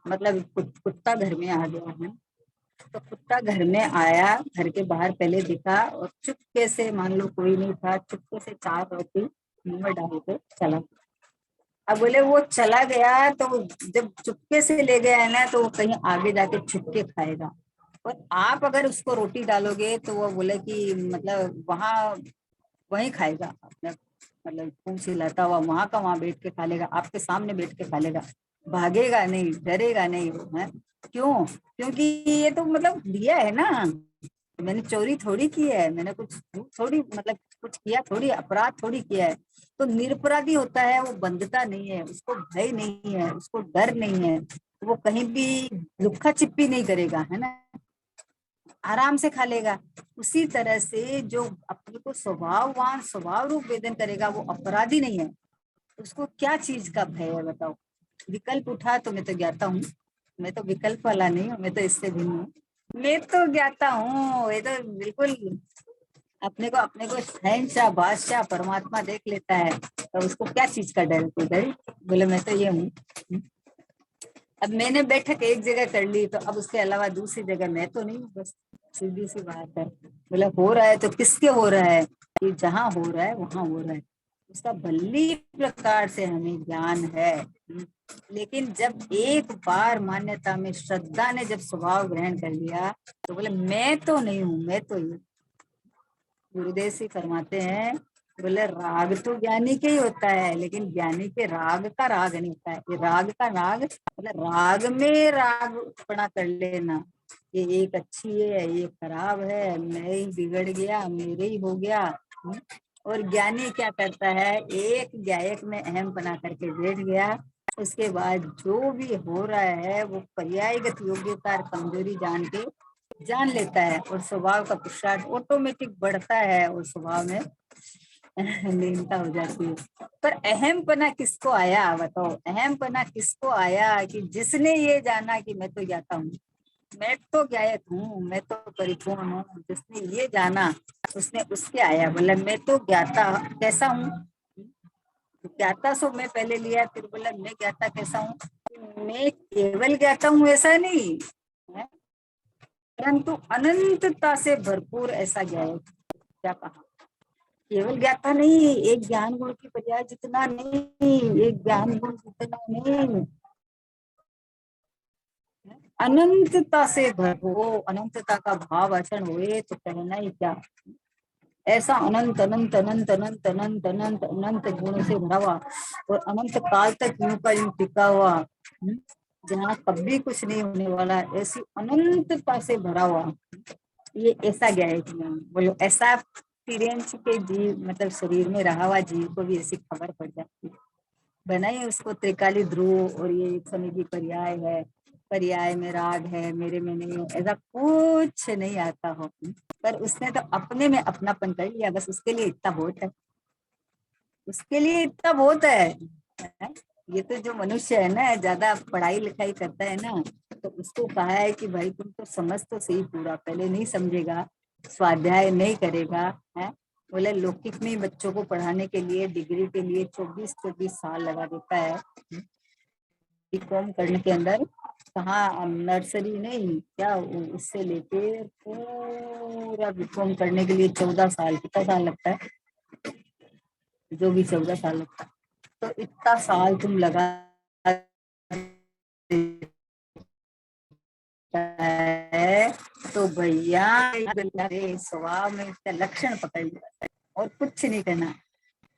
मतलब कुत्ता घर में आ गया है, तो कुत्ता घर में आया, घर के बाहर पहले दिखा, और चुपके से, मान लो कोई नहीं था, चुपके से 4 रोटी मुंह में डाल के चला। अब बोले वो चला गया, तो जब चुपके से ले गया है ना, तो वो कहीं आगे जाके छुप के खाएगा। और आप अगर उसको रोटी डालोगे तो वो बोले कि मतलब वहां वहीं खाएगा, अपने मतलब पूंछ हिलाता हुआ वहां का वहां बैठ के खा लेगा, आपके सामने बैठ के खा लेगा, भागेगा नहीं, डरेगा नहीं वो है। क्यों? क्योंकि ये तो मतलब दिया है ना, मैंने चोरी थोड़ी की है, मैंने कुछ थोड़ी मतलब कुछ किया थोड़ी, अपराध थोड़ी किया है। तो निरपराधी होता है, वो बंधता नहीं है, उसको भय नहीं है, उसको डर नहीं है, वो कहीं भी लुक्का छिपी नहीं करेगा, है ना, आराम से खा लेगा। उसी तरह से जो अपने को स्वभाववान स्वभाव रूप वेदन करेगा, वो अपराधी नहीं है। उसको क्या चीज का भय है, बताओ। विकल्प उठा तो मैं तो ज्ञाता हूँ, मैं तो विकल्प वाला नहीं हूँ, मैं तो इससे भिन्न हूँ, मैं तो ज्ञाता हूँ, ये तो बिल्कुल अपने को शहंशाह बादशाह परमात्मा देख लेता है, तो उसको क्या चीज का डर, कोई डर? बोले मैं तो ये हूँ। अब मैंने बैठक एक जगह कर ली, तो अब उसके अलावा दूसरी जगह मैं तो नहीं हूँ, बस सीधी सी बात है। बोला हो रहा है तो किसके हो रहा है, कि जहाँ हो रहा है वहां हो रहा है, उसका भली प्रकार से हमें ज्ञान है। लेकिन जब एक बार मान्यता में श्रद्धा ने जब स्वभाव ग्रहण कर लिया, तो बोले मैं तो नहीं हूँ, मैं तो ये। गुरुदेव जी फरमाते हैं, बोले राग तो ज्ञानी के ही होता है, लेकिन ज्ञानी के राग का राग नहीं होता है। ये राग का राग मतलब राग में राग पड़ा कर लेना, ये एक अच्छी है, ये खराब है, मैं ही बिगड़ गया, मेरे ही हो गया। और ज्ञानी क्या करता है, एक गायक में अहम बना करके बैठ गया। उसके बाद जो भी हो रहा है वो पर्यायगत योग्यता और कमजोरी जान लेता है, और स्वभाव का पुरुषार्थ ऑटोमेटिक बढ़ता है, और स्वभाव में लीनता हो जाती है। पर अहमपना किसको आया, बताओ, अहमपना किसको आया कि जिसने ये जाना कि मैं तो ज्ञाता हूँ, मैं तो गायक हूँ, मैं तो परिपूर्ण हूँ, जिसने ये जाना उसने उसके आया। बोला मैं तो ज्ञाता कैसा हूँ, ज्ञाता सो मैं पहले लिया, फिर बोला मैं ज्ञाता कैसा हूँ, मैं केवल ज्ञाता हूँ ऐसा नहीं है, परंतु अनंतता से भरपूर ऐसा ज्ञान। क्या कहा, केवल ज्ञाता नहीं, एक ज्ञान गुण की बजाय जितना नहीं, एक ज्ञान गुण जितना नहीं, अनंतता से भरपूर, अनंतता का भाव आचरण हुए तो कहना ही क्या। ऐसा अनंत अनंत अनंत अनंत अनंत अनंत अनंत गुण से भरा हुआ और अनंत काल तक यूं का यूं टिका हुआ, जहाँ कभी कुछ नहीं होने वाला, ऐसी अनंतता से भरा हुआ, ये ऐसा गया है कि बोलो ऐसा एक्सपीरियंस के जीव मतलब शरीर में रहा हुआ जीव को भी ऐसी खबर पड़ जाती है। बनाइए उसको त्रिकाली ध्रुव और ये एक समय की पर्याय है, पर्याय में राग है, मेरे में नहीं है, ऐसा कुछ नहीं आता हो, पर उसने तो अपने में अपनापन कर लिया, बस उसके लिए इतना बहुत है, उसके लिए इतना बहुत है। ये तो जो मनुष्य है ना, ज्यादा पढ़ाई लिखाई करता है ना, तो उसको कहा है कि भाई तुम तो समझ तो सही पूरा, पहले नहीं समझेगा, स्वाध्याय नहीं करेगा, है बोले लौकिक में बच्चों को पढ़ाने के लिए डिग्री के लिए 24-24 साल लगा देता है। बीकॉम करने के अंदर कहाँ नर्सरी नहीं क्या, उससे लेके पूरा बीकॉम करने के लिए 14 साल, कितना साल लगता है, जो भी 14 साल लगता है, तो इतना साल तुम लगा है, तो भैया स्वभाव में इसका लक्षण पकड़ लिया और कुछ नहीं करना।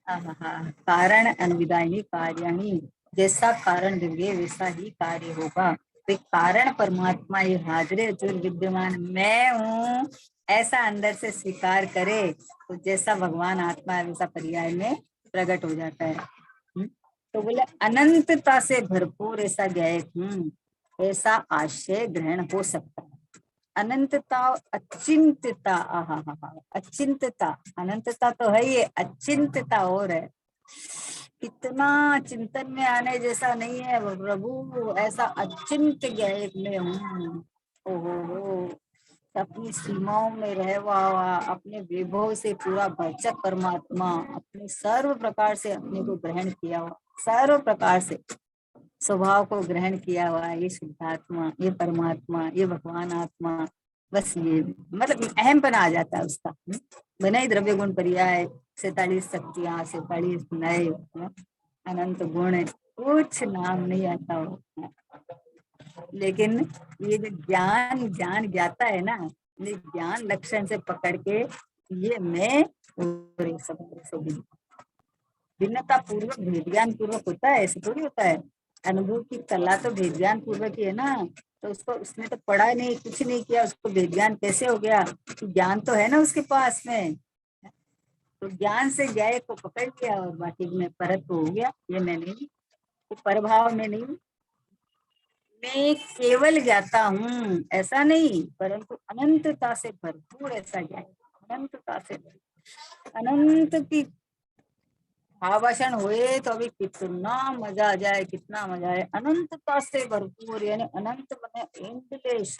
कारण अनुविदायी कार्याणी, जैसा कारण देंगे वैसा ही कार्य होगा। तो कारण परमात्मा ये हाजिर जो विद्यमान मैं हूँ ऐसा अंदर से स्वीकार करे, तो जैसा भगवान आत्मा है वैसा पर्याय में प्रकट हो जाता है। तो बोले अनंतता से भरपूर ऐसा ज्ञायक हूँ, ऐसा आशय ग्रहण हो सकता है। अनंतता, अचिंतता, आहा हा, अचिंतता, अनंतता तो है, ये अचिंतता और है, कितना चिंतन में आने जैसा नहीं है प्रभु, ऐसा अचिंत ज्ञायक में हूँ। ओहो, अपनी सीमाओं में रहवा हुआ, अपने विभव से पूरा भरचक परमात्मा, अपने सर्व प्रकार से अपने को ग्रहण किया हुआ, सर्व प्रकार से स्वभाव को ग्रहण किया हुआ, ये शुद्धात्मा, ये परमात्मा, ये भगवान आत्मा, बस ये मतलब अहमपन आ जाता है उसका। बना ही द्रव्य गुण पर्याय, 47 शक्तियां, 47 नए, अनंत गुण, कुछ नाम नहीं आता हो। लेकिन ये जो ज्ञान ज्ञान ज्ञाता है ना, ये ज्ञान लक्षण से पकड़ के ये मैं और सब भिन्नता पूर्वक भेद ज्ञान पूर्वक होता है, ऐसे थोड़ी होता है। अनुभव की कला तो भेद ज्ञान पूर्वक ही है ना, तो उसको उसने तो पढ़ा नहीं, कुछ नहीं किया, उसको भेद ज्ञान कैसे हो गया, ज्ञान तो है ना उसके पास में, तो ज्ञान से ज्ञाय को पकड़ लिया और बाकी में परत हो गया, ये मैं नहीं, तो परभाव में नहीं, मैं केवल ज्ञाता हूँ ऐसा नहीं, परंतु अनंतता से भरपूर ऐसा ज्ञान, अनंतता से अनंत की भाषण हुए तो अभी कितना मजा आ जाए, कितना मजा आए, अनंतता से भरपूर, यानी अनंत बने एंडलेस,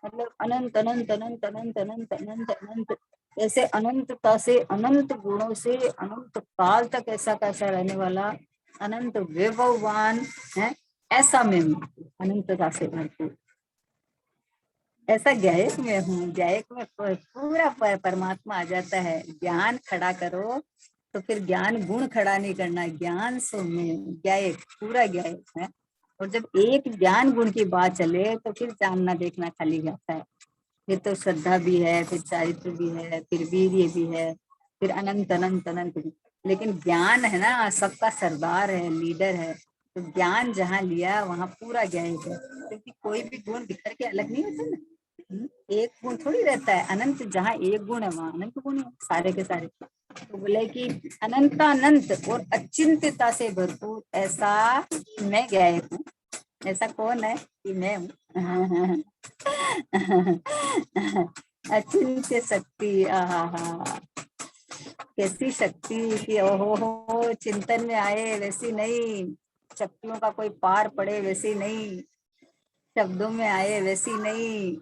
मतलब अनंत अनंत अनंत अनंत अनंत अनंत अनंत, ऐसे अनंतता से अनंत गुणों से अनंत काल तक ऐसा कैसा रहने वाला, अनंत वैभववान है, ऐसा मैं हूँ, अनंतता से भरपूर, ऐसा गायक में हूँ, गायक में पूरा परमात्मा आ जाता है। ज्ञान खड़ा करो तो फिर ज्ञान गुण खड़ा नहीं करना, ज्ञान सो में गायक, पूरा गायक है। और जब एक ज्ञान गुण की बात चले तो फिर जानना देखना खाली जाता है, फिर तो श्रद्धा भी है, फिर चारित्र भी है, फिर वीर्य भी है, फिर अनंत अनंत अनंत भी। लेकिन ज्ञान है ना, सबका सरदार है, लीडर है, तो ज्ञान जहाँ लिया वहां पूरा गायक है, क्योंकि कोई भी गुण बिखर के अलग नहीं होता ना, एक गुण थोड़ी रहता है, अनंत जहाँ एक गुण है वहां अनंत गुण है सारे के सारे। तो बोले कि अनंत अनंत और अचिंत्यता से भरपूर ऐसा मैं गायक हूँ, ऐसा कौन है कि मैं हूँ। अचिंत्य शक्ति, आहा, कैसी शक्ति कि ओहो हो, चिंतन में आए वैसी नहीं, शक्तियों का कोई पार पड़े वैसी नहीं, शब्दों में आए वैसी नहीं,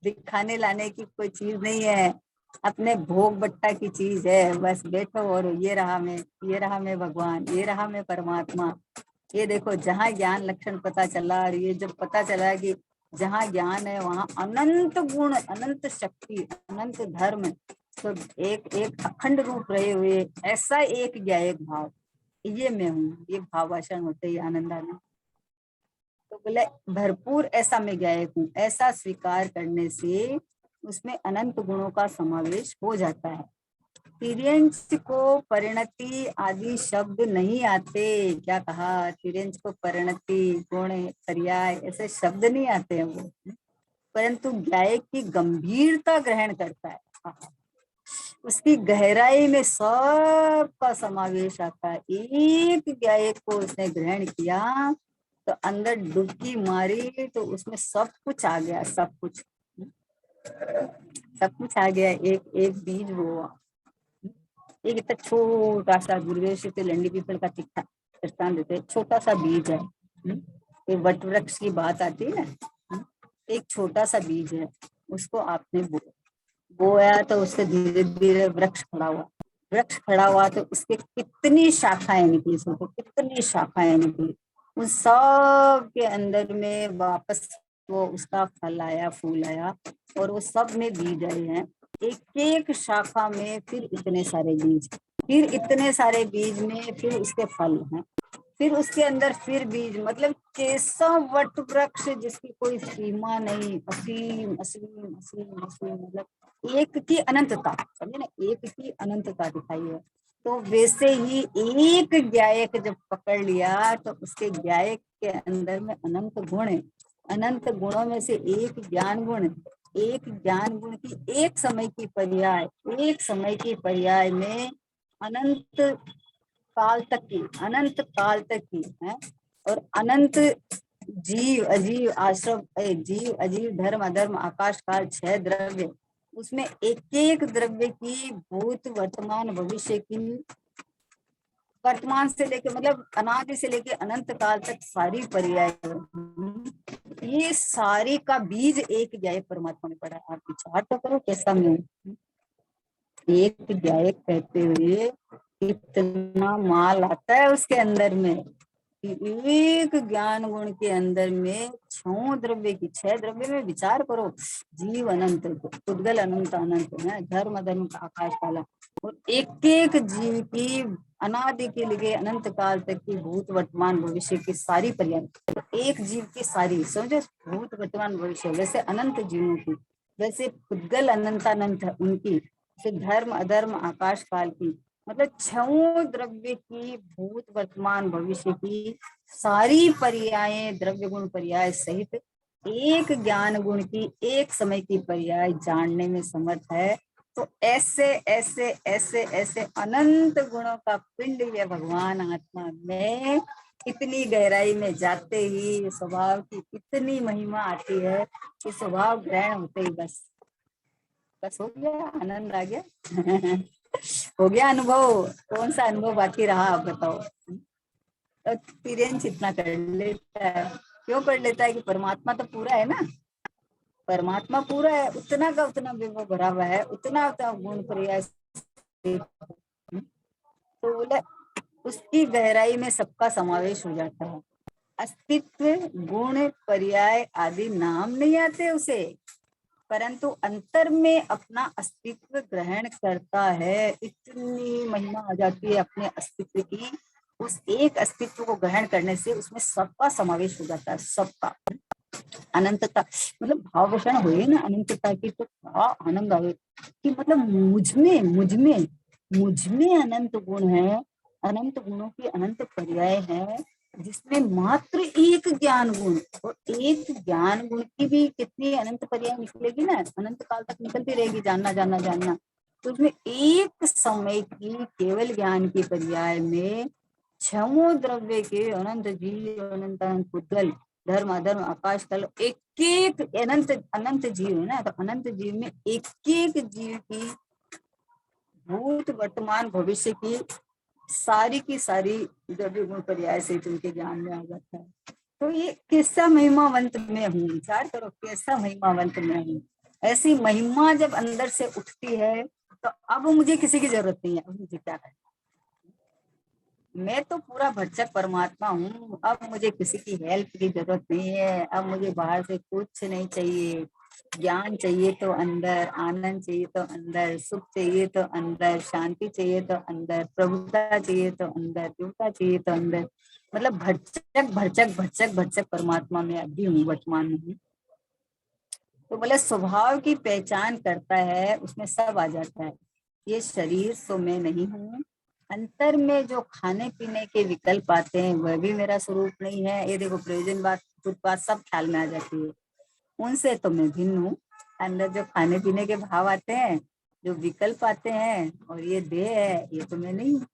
दिखाने लाने की कोई चीज नहीं है, अपने भोग बट्टा की चीज है, बस बैठो और ये रहा मैं, ये रहा मैं भगवान, ये रहा मैं परमात्मा। ये देखो जहाँ ज्ञान लक्षण पता चला, और ये जब पता चला कि जहाँ ज्ञान है वहां अनंत गुण, अनंत शक्ति, अनंत धर्म, तो एक एक अखंड रूप रहे हुए ऐसा एक ज्ञायक भाव, ये मैं हूँ, ये भावाषण होते ही आनंद आना। तो बोले भरपूर ऐसा मैं गायक हूँ, ऐसा स्वीकार करने से उसमें अनंत गुणों का समावेश हो जाता है। तिर्यंच को परिणति आदि शब्द नहीं आते। क्या कहा? तिर्यंच को परिणति, गुण, पर्याय ऐसे शब्द नहीं आते हैं वो, परंतु ज्ञायक की गंभीरता ग्रहण करता है। उसकी गहराई में सबका समावेश आता है। एक ज्ञायक को उसने ग्रहण किया तो अंदर डुबकी मारी तो उसमें सब कुछ आ गया, सब कुछ, सब कुछ आ गया। एक एक बीज हुआ, एक इतना छोटा सा, गुरुवेश के लंडी पीपल का तिखा दृष्टान देते, छोटा सा बीज है। ये वट वृक्ष की बात आती है ना, एक छोटा सा बीज है, उसको आपने बोया तो उससे धीरे धीरे वृक्ष खड़ा हुआ। वृक्ष खड़ा हुआ तो उसके कितनी शाखाएं निकली, सोचो कितनी शाखाएं निकली। उन सब के अंदर में वापस वो उसका फल आया, फूल आया, और वो सब में बीज आए हैं। एक एक शाखा में फिर इतने सारे बीज, फिर इतने सारे बीज में फिर उसके फल हैं, फिर उसके अंदर फिर बीज। मतलब कैसा वट वृक्ष जिसकी कोई सीमा नहीं, असीम असीम असीम असीम, मतलब एक की अनंतता, समझे ना, एक की अनंतता दिखाई है। तो वैसे ही एक ज्ञायक जब पकड़ लिया तो उसके ज्ञायक के अंदर में अनंत गुण है। अनंत गुणों में से एक ज्ञान गुण, एक ज्ञान गुण की एक समय की पर्याय, एक समय की पर्याय में अनंत काल तक की, अनंत काल तक की है। और अनंत जीव अजीव आश्रम, जीव अजीव धर्म अधर्म आकाश काल 6 द्रव्य, उसमें एक एक द्रव्य की भूत वर्तमान भविष्य की, वर्तमान से लेके मतलब अनादि से लेके अनंत काल तक सारी पर्याय, ये सारी का बीज एक ज्ञायक परमात्मा में पड़ा। आप विचार तो करो कैसा में एक ज्ञायक कहते हुए इतना माल आता है उसके अंदर में। एक ज्ञान गुण के अंदर में 6 द्रव्य की, 6 द्रव्य में विचार करो। जीव अनंत, उद्गल अनंत अनंत है, धर्म धर्म का आकाश काला, और एक एक जीव की अनादि के लिए अनंत काल तक की भूत वर्तमान भविष्य की सारी पर्याय, एक जीव की सारी, समझो, भूत वर्तमान भविष्य। वैसे अनंत जीवों की, वैसे उद्गल अनंत अनंत उनकी, फिर धर्म अधर्म आकाश काल की, मतलब 6 द्रव्य की भूत वर्तमान भविष्य की सारी पर्यायें, द्रव्य गुण पर्याय सहित एक ज्ञान गुण की एक समय की पर्याय जानने में समर्थ है। तो ऐसे ऐसे ऐसे ऐसे अनंत गुणों का पिंड है भगवान आत्मा में। इतनी गहराई में जाते ही स्वभाव की इतनी महिमा आती है कि स्वभाव ग्रहण होते ही बस बस हो गया, आनंद आ गया। हो गया अनुभव। कौन सा अनुभव बाकी रहा आप बताओ? एक्सपीरियंस इतना कर लेता है। क्यों कर लेता है? कि परमात्मा तो पूरा है ना, परमात्मा पूरा है, उतना का उतना विभव भरा हुआ है, उतना उतना गुण प्रयास, तो बोले उसकी गहराई में सबका समावेश हो जाता है। अस्तित्व गुण पर्याय आदि नाम नहीं आते उसे, परंतु अंतर में अपना अस्तित्व ग्रहण करता है। इतनी महिमा आ जाती है अपने अस्तित्व की। उस एक अस्तित्व को ग्रहण करने से उसमें सबका समावेश हो जाता है, सबका। अनंतता मतलब भाव वचन हुए ना अनंतता की, तो क्या आनंद आए कि मतलब मुझ में अनंत गुण है, अनंत गुणों की अनंत पर्याय है, जिसमें मात्र एक ज्ञान गुण, और एक ज्ञान गुण की भी कितनी अनंत पर्याय निकलेगी ना, अनंत काल तक निकलती रहेगी, जानना जानना जानना। तो उसमें एक समय की केवल ज्ञान की पर्याय में 6 द्रव्य के अनंत जीव, अनंत अनंत पुद्गल, धर्म अधर्म आकाश काल, एक एक अनंत अनंत जीव है ना, तो अनंत जीव में एक एक जीव की भूत वर्तमान भविष्य की सारी की सारी द्रव्य गुण पर्याय से उनके ज्ञान में आ जाता है। तो ये कैसा महिमावंत में हूँ, विचार करो कैसा महिमावंत में हूँ। ऐसी महिमा जब अंदर से उठती है तो अब मुझे किसी की जरूरत नहीं है, अब मुझे क्या करना, मैं तो पूरा भरचक परमात्मा हूँ। अब मुझे किसी की हेल्प की जरूरत नहीं है, अब मुझे बाहर से कुछ नहीं चाहिए। ज्ञान चाहिए तो अंदर, आनंद चाहिए तो अंदर, सुख चाहिए तो अंदर, शांति चाहिए तो अंदर, प्रभुता चाहिए तो अंदर, दिव्यता चाहिए तो अंदर। मतलब भरचक भरचक भरचक भरचक परमात्मा में अभी हूँ, वर्तमान में हूँ। तो बोले स्वभाव की पहचान करता है, उसमें सब आ जाता है। ये शरीर सो मैं नहीं हूँ, अंतर में जो खाने पीने के विकल्प आते हैं वह भी मेरा स्वरूप नहीं है। ये देखो प्रयोजन बात कुछ बात सब ख्याल में आ जाती है। उनसे तो मैं भिन्न हूँ। अंदर जो खाने पीने के भाव आते हैं, जो विकल्प आते हैं, और ये देह है, ये तो मैं नहीं हूँ।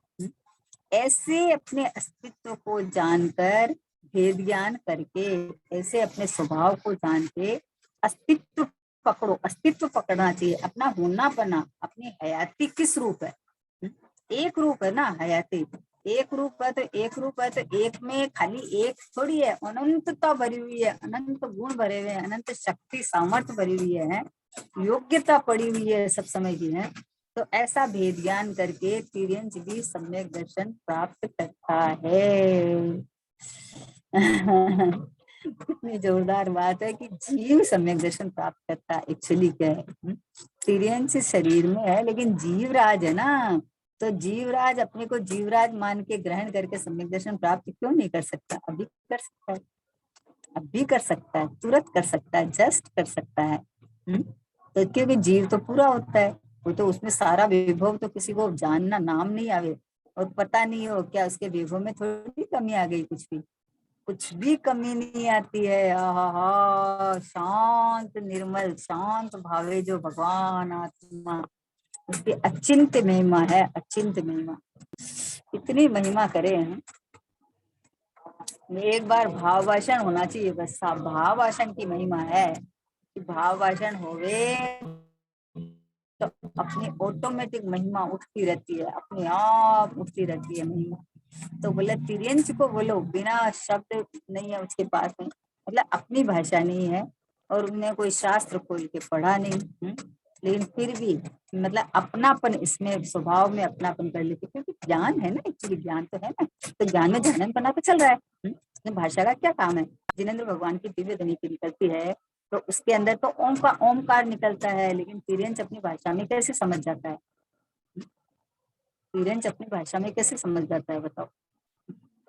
ऐसे अपने अस्तित्व को जानकर, भेद ज्ञान करके, ऐसे अपने स्वभाव को जान के अस्तित्व पकड़ो। अस्तित्व पकड़ना चाहिए, अपना होना बना, अपनी हयाती किस रूप है। एक रूप है ना हयाती, एक रूप है तो एक रूप है तो एक में खाली एक थोड़ी है, अनंतता भरी हुई है, अनंत गुण भरे हुए हैं, अनंत शक्ति सामर्थ्य भरी हुई है, योग्यता पड़ी हुई है सब समय की है। तो ऐसा भेद ज्ञान करके तिर्यंच भी सम्यक दर्शन प्राप्त करता है। कितनी जोरदार बात है कि जीव सम्यक दर्शन प्राप्त करता है। एक्चुअली क्या है, तिर्यंच शरीर में है लेकिन जीवराज है ना, तो जीवराज अपने को जीवराज मान के ग्रहण करके सम्यक दर्शन प्राप्त क्यों नहीं कर सकता? अभी कर सकता है, अभी कर सकता है, तुरंत कर सकता है, जस्ट कर सकता है। तो क्योंकि जीव तो पूरा होता है, वो तो उसमें सारा विभव, तो किसी को जानना नाम नहीं आवे और पता नहीं हो क्या उसके विभव में थोड़ी कमी आ गई, कुछ भी कमी नहीं आती है। आहा, शांत निर्मल शांत भावे जो भगवान आत्मा, उसकी अचिंत्य महिमा है, अचिंत्य महिमा। इतनी महिमा करे हैं। एक बार भाव भाषण होना चाहिए, बस भाव भाषण की महिमा है कि भाव भाषण होवे तो अपनी ऑटोमेटिक महिमा उठती रहती है, अपने आप उठती रहती है महिमा। तो बोले तिर्यंच को बोलो, बिना शब्द नहीं है उसके पास में, मतलब अपनी भाषा नहीं है और उन्हें कोई शास्त्र खोल के पढ़ा नहीं। लेकिन फिर भी मतलब अपनापन, इसमें स्वभाव में अपनापन कर लेते, क्योंकि ज्ञान है ना, एक्चुअली ज्ञान तो है ना, तो ज्ञान में जानन बना तो चल रहा है। भाषा का क्या काम है? जिनेंद्र भगवान की दिव्य ध्वनि की निकलती है तो उसके अंदर तो ओमकार निकलता है, लेकिन तिर्यंच अपनी भाषा में कैसे समझ जाता है? तिर्यंच अपनी भाषा में कैसे समझ जाता है बताओ?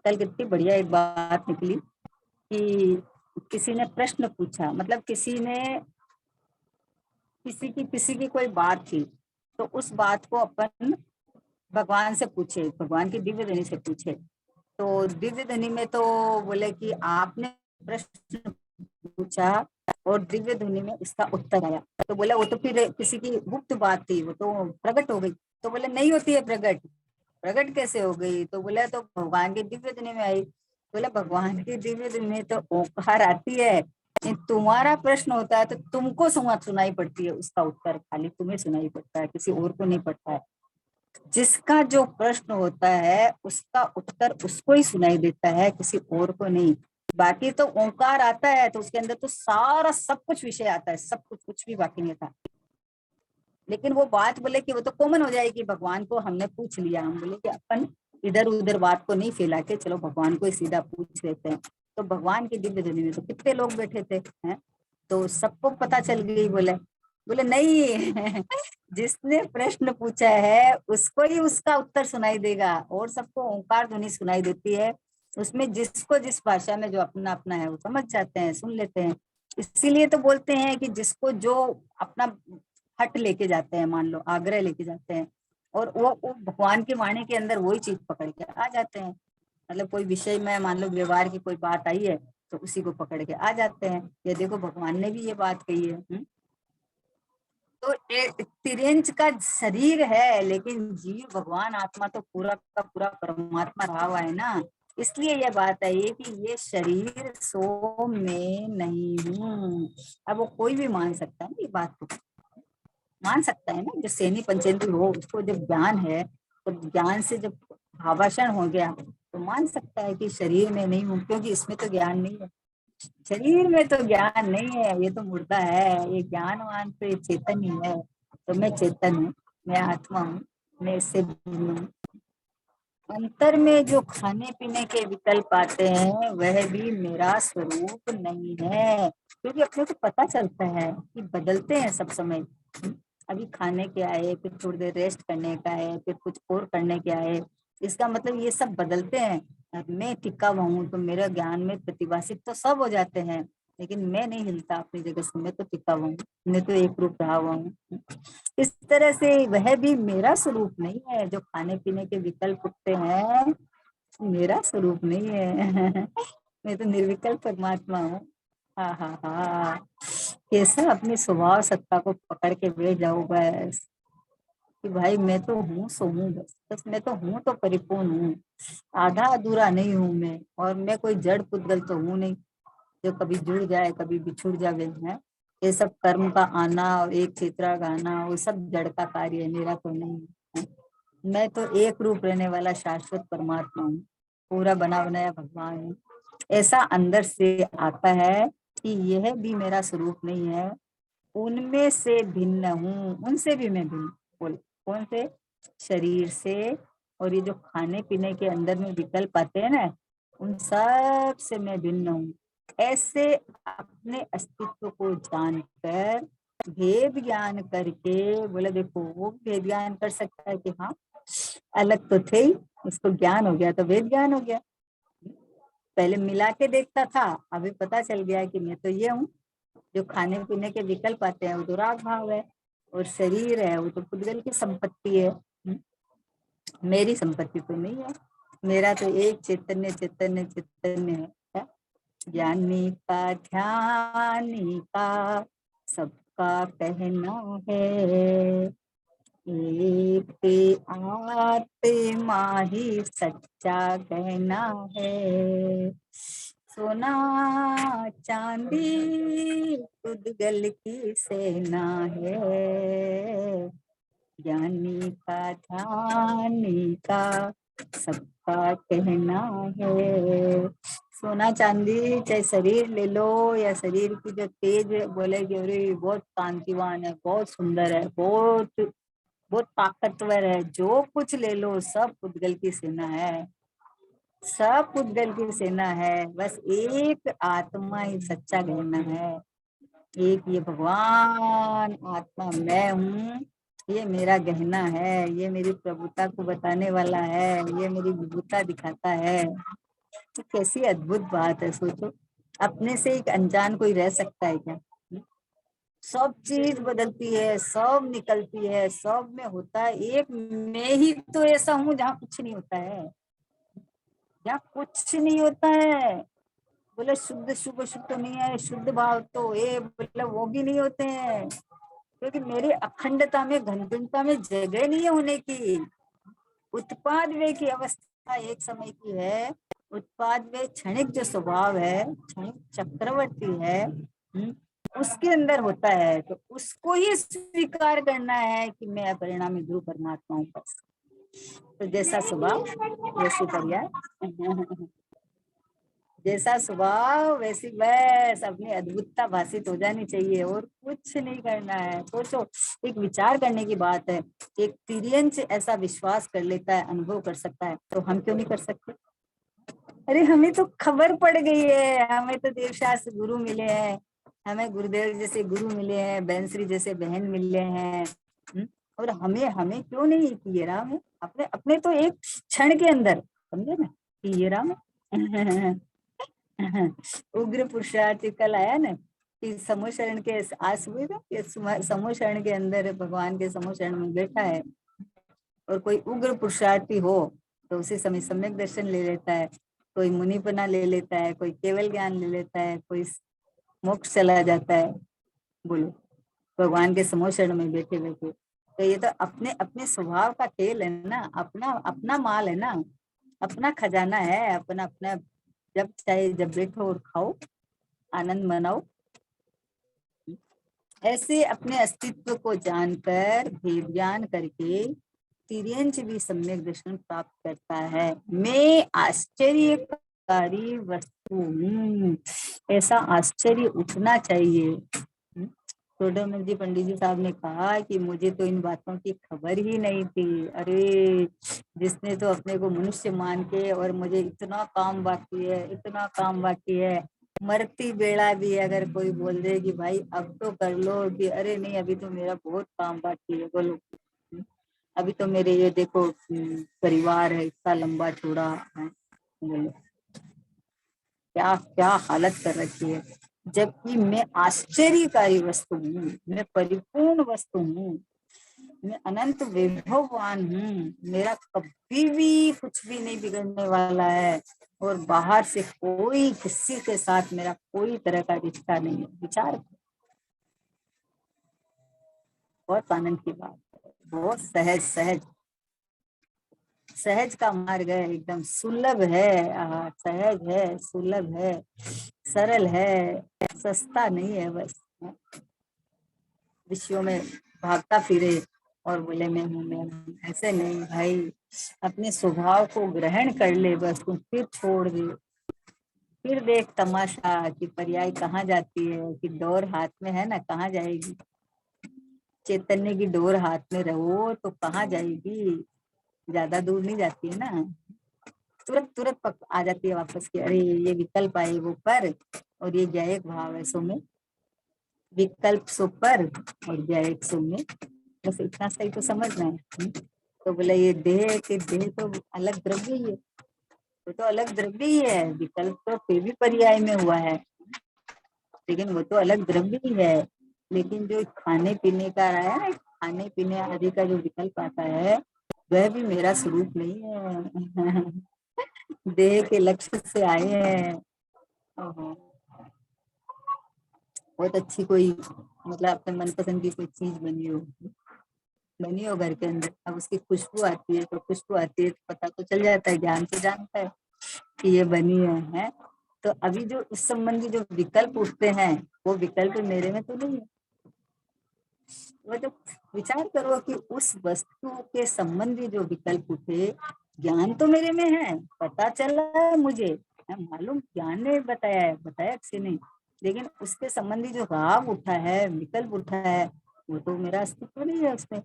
कल कितनी बढ़िया एक बात निकली कि किसी ने प्रश्न पूछा, मतलब किसी की कोई बात थी, तो उस बात को अपन भगवान से पूछे, भगवान की दिव्य ध्वनि से पूछे। तो दिव्य ध्वनि में तो बोले कि आपने प्रश्न पूछा और दिव्य ध्वनि में इसका उत्तर आया। तो बोला वो तो फिर किसी की गुप्त बात थी, वो तो प्रकट हो गई। तो बोले नहीं होती है प्रकट, प्रकट कैसे हो गई? तो बोला तो भगवान की दिव्य ध्वनि में आई। बोला भगवान की दिव्य ध्वनि में तो ओंकार आती है, तुम्हारा प्रश्न होता है तो तुमको सुनाई पड़ती है, उसका उत्तर खाली तुम्हें सुनाई पड़ता है, किसी और को नहीं पड़ता है। जिसका जो प्रश्न होता है उसका उत्तर उसको ही सुनाई देता है, किसी और को नहीं। बाकी तो ओंकार आता है तो उसके अंदर तो सारा सब कुछ विषय आता है, सब कुछ, कुछ भी बाकी नहीं था। लेकिन वो बात बोले कि वो तो कॉमन हो जाएगी, भगवान को हमने पूछ लिया। हम बोले कि अपन इधर उधर बात को नहीं फैला के चलो भगवान को ही सीधा पूछ लेते हैं। तो भगवान की दिव्य ध्वनि में तो कितने लोग बैठे थे हैं, तो सबको पता चल गई। बोले बोले नहीं जिसने प्रश्न पूछा है उसको ही उसका उत्तर सुनाई देगा, और सबको ओंकार ध्वनि सुनाई देती है। उसमें जिसको जिस भाषा में जो अपना अपना है वो समझ जाते हैं, सुन लेते हैं। इसीलिए तो बोलते हैं कि जिसको जो अपना हट लेके जाते हैं, मान लो आग्रह लेके जाते हैं, और वो भगवान की वाणी के अंदर वही चीज पकड़ के आ जाते हैं। मतलब कोई विषय में मान लो व्यवहार की कोई बात आई है तो उसी को पकड़ के आ जाते हैं। ये देखो भगवान ने भी ये बात कही है। तो तिर्यंच का शरीर है लेकिन जीव भगवान आत्मा तो पूरा का पूरा परमात्मा रहा हुआ है ना। इसलिए यह बात है ये कि ये शरीर सो में नहीं हूँ। अब वो कोई भी मान सकता है ना, ये बात को मान सकता है ना, जो सैनी पंचेंद्र हो उसको जब ज्ञान है, तो ज्ञान से जब भावाषण हो गया तो मान सकता है कि शरीर में नहीं हूँ, क्योंकि इसमें तो ज्ञान नहीं है, शरीर में तो ज्ञान नहीं है, ये तो मुर्दा है। ये ज्ञानवान तो ये चेतन ही है। तो मैं चेतन हूँ, मैं आत्मा हूँ, मैं इससे भिन्न हूँ। अंतर में जो खाने पीने के विकल्प आते हैं वह भी मेरा स्वरूप नहीं है, क्योंकि अपने को पता चलता है कि बदलते हैं सब समय। अभी खाने के आए, फिर थोड़ी देर रेस्ट करने का है, फिर कुछ और करने के आए, इसका मतलब ये सब बदलते हैं। अब मैं टिका हुआ हूँ तो मेरा ज्ञान में प्रतिभाषित तो सब हो जाते हैं, लेकिन मैं नहीं हिलता अपनी जगह से, मैं तो टिका हुआ हूँ, मैं तो एक रूप रहा हुआ हूँ। इस तरह से वह भी मेरा स्वरूप नहीं है। जो खाने पीने के विकल्प उठते हैं मेरा स्वरूप नहीं है। मैं तो निर्विकल्प परमात्मा हूँ। हाँ हाँ हाँ, कैसा अपनी स्वभाव सत्ता को पकड़ के बैठ जाओ बस, कि भाई मैं तो हूँ सो हूँ, बस बस मैं तो हूँ तो परिपूर्ण हूँ, आधा अधूरा नहीं हूँ मैं। और मैं कोई जड़ पुद्गल तो हूँ नहीं जो कभी जुड़ जाए कभी बिछुड़ जावे है। ये सब कर्म का आना और एक चित्रा गाना वो सब जड़ का कार्य है, मेरा तो नहीं है। मैं तो एक रूप रहने वाला शाश्वत परमात्मा हूँ, पूरा बना बनाया भगवान हूँ। ऐसा अंदर से आता है कि यह भी मेरा स्वरूप नहीं है, उनमें से भिन्न हूँ, उनसे भी मैं भिन्न। बोल कौन से? शरीर से, और ये जो खाने पीने के अंदर में विकल्प आते हैं ना, उन सब से मैं भिन्न हूँ। ऐसे अपने अस्तित्व को जानकर भेद ज्ञान करके, बोले देखो वो भेद ज्ञान कर सकता है कि हाँ अलग तो थे ही, उसको ज्ञान हो गया तो भेद ज्ञान हो गया। पहले मिला के देखता था, अभी पता चल गया कि मैं तो ये हूँ। जो खाने पीने के विकल्प आते हैं वो तो राग भाव है, और शरीर है वो तो पुद्गल की संपत्ति है। मेरी संपत्ति तो नहीं है, मेरा तो एक चैतन्य चैतन्य चैतन्य है। क्या? ज्ञानी का ध्यानी का सबका कहना है, एक आत्मा ही सच्चा कहना है। सोना चांदी पुद्गल की सेना है, ज्ञानी का ध्यानी का सबका कहना है। सोना चांदी चाहे शरीर ले लो, या शरीर की जो तेज बोलेगी अरे बहुत कांतिवान है, बहुत सुंदर है, बहुत ताकतवर है, जो कुछ ले लो सब पुद्गल की सेना है, सब पुद्गल की सेना है। बस एक आत्मा ही सच्चा कहना है, एक ये भगवान आत्मा मैं हूँ, ये मेरा गहना है, ये मेरी प्रभुता को बताने वाला है, ये मेरी विभुता दिखाता है। तो कैसी अद्भुत बात है, सोचो अपने से एक अनजान कोई रह सकता है क्या? सब चीज बदलती है, सब निकलती है, सब में होता है, एक मैं ही तो ऐसा हूँ जहाँ कुछ नहीं होता है, जहाँ कुछ नहीं होता है। बोले शुद्ध शुभ शुभ तो नहीं है, शुद्ध भाव तो ये मतलब वो भी नहीं होते हैं, क्योंकि मेरी अखंडता में घनघनता में जगह नहीं है होने की। उत्पाद वे की अवस्था एक समय की है, उत्पाद वे क्षणिक जो स्वभाव है, क्षणिक चक्रवर्ती है, उसके अंदर होता है, तो उसको ही स्वीकार करना है कि मैं अपरिणामी गुरु परमात्मा हूँ बस। तो जैसा स्वभाव वैसी पर्याय, जैसा स्वभाव वैसी बस अपनी अद्भुतता भाषित हो जानी चाहिए, और कुछ नहीं करना है। सोचो एक विचार करने की बात है, एक तिर्यंच ऐसा विश्वास कर लेता है, अनुभव कर सकता है, तो हम क्यों नहीं कर सकते? अरे हमें तो खबर पड़ गई है, हमें तो देवशास्त्र गुरु मिले हैं, हमें गुरुदेव जैसे गुरु मिले हैं, बहनश्री जैसे बहन मिले हैं। और हमें हमें क्यों नहीं कि ये राम है, अपने अपने तो एक क्षण के अंदर समझे ना कि ये राम है। उग्र पुरुषार्थ कल आया ना कि समूह शरण के, आज हुए ना कि समूह शरण के अंदर भगवान के समूह शरण में बैठा है, और कोई उग्र पुरुषार्थी हो तो उसी समय सम्यक दर्शन ले लेता है, कोई मुनिपना ले लेता है, कोई केवल ज्ञान ले लेता है, कोई मोक्ष चला जाता है। बोलो भगवान के समूह शरण में बैठे बैठे, तो ये तो अपने अपने स्वभाव का खेल है ना, अपना अपना माल है ना, अपना खजाना है, अपना अपना, जब चाहे जब बैठो और खाओ, आनंद मनाओ। ऐसे अपने अस्तित्व को जानकर भेद ज्ञान करके तिर्यंच भी सम्यक दर्शन प्राप्त करता है। मैं आश्चर्यकारी वस्तु हूँ, ऐसा आश्चर्य उठना चाहिए। टोडरमल जी पंडित जी साहब ने कहा कि मुझे तो इन बातों की खबर ही नहीं थी। अरे जिसने तो अपने को मनुष्य मान के, और मुझे इतना काम बाकी है, इतना काम बाकी है, मरती बेड़ा भी अगर कोई बोल दे कि भाई अब तो कर लो, कि अरे नहीं अभी तो मेरा बहुत काम बाकी है, बोलो अभी तो मेरे ये देखो परिवार है इतना लंबा चौड़ा है, बोलो क्या क्या हालत कर रखी है। जबकि मैं आश्चर्यकारी वस्तु हूँ, मैं परिपूर्ण वस्तु हूँ, मैं अनंत वैभववान हूँ, मेरा कभी भी कुछ भी नहीं बिगड़ने वाला है, और बाहर से कोई किसी के साथ मेरा कोई तरह का रिश्ता नहीं है। विचार, बहुत आनंद की बात है, बहुत सहज सहज सहज का मार्ग है, एकदम सुलभ है, सहज है, सुलभ है, सरल है, सस्ता नहीं है। बस विश्व में भागता फिरे और बोले मैं हूँ, मैं हूँ, ऐसे नहीं भाई। अपने स्वभाव को ग्रहण कर ले बस, तुम फिर छोड़ दे। फिर देख तमाशा कि पर्याय कहाँ जाती है, कि डोर हाथ में है ना, कहाँ जाएगी। चैतन्य की डोर हाथ में रहो तो कहाँ जाएगी, ज्यादा दूर नहीं जाती है ना, तुरंत तुरंत आ जाती है वापस की। अरे ये विकल्प आए वो पर, और ये ज्ञेय भाव है सो में, विकल्प सो पर और ज्ञेय सो में, बस इतना सही तो समझना है। तो बोला ये देह के, देह तो अलग द्रव्य ही है, वो तो अलग द्रव्य ही है, विकल्प तो फिर भी पर्याय में हुआ है, लेकिन वो तो अलग द्रव्य ही है। लेकिन जो खाने पीने का रहा है, खाने पीने आदि का जो विकल्प आता है, वह भी मेरा स्वरूप नहीं है। देह के लक्ष्य से आए हैं। ओहो, बहुत अच्छी कोई, मतलब अपने मनपसंद की कोई चीज बनी हो घर के अंदर, अब उसकी खुशबू आती है, तो खुशबू आती है तो पता तो चल जाता है, ज्ञान तो जानता है कि ये बनी है। तो अभी जो उस संबंधी जो विकल्प उठते हैं, वो विकल्प मेरे में तो नहीं है। वो तो विचार करो कि उस वस्तु के संबंधी जो विकल्प उठे, ज्ञान तो मेरे में है, पता चला है मुझे, मालूम, ज्ञान ने बताया किसी नहीं, लेकिन उसके संबंधी जो राग उठा है, विकल्प उठा है, वो तो मेरा अस्तित्व नहीं है उसमें,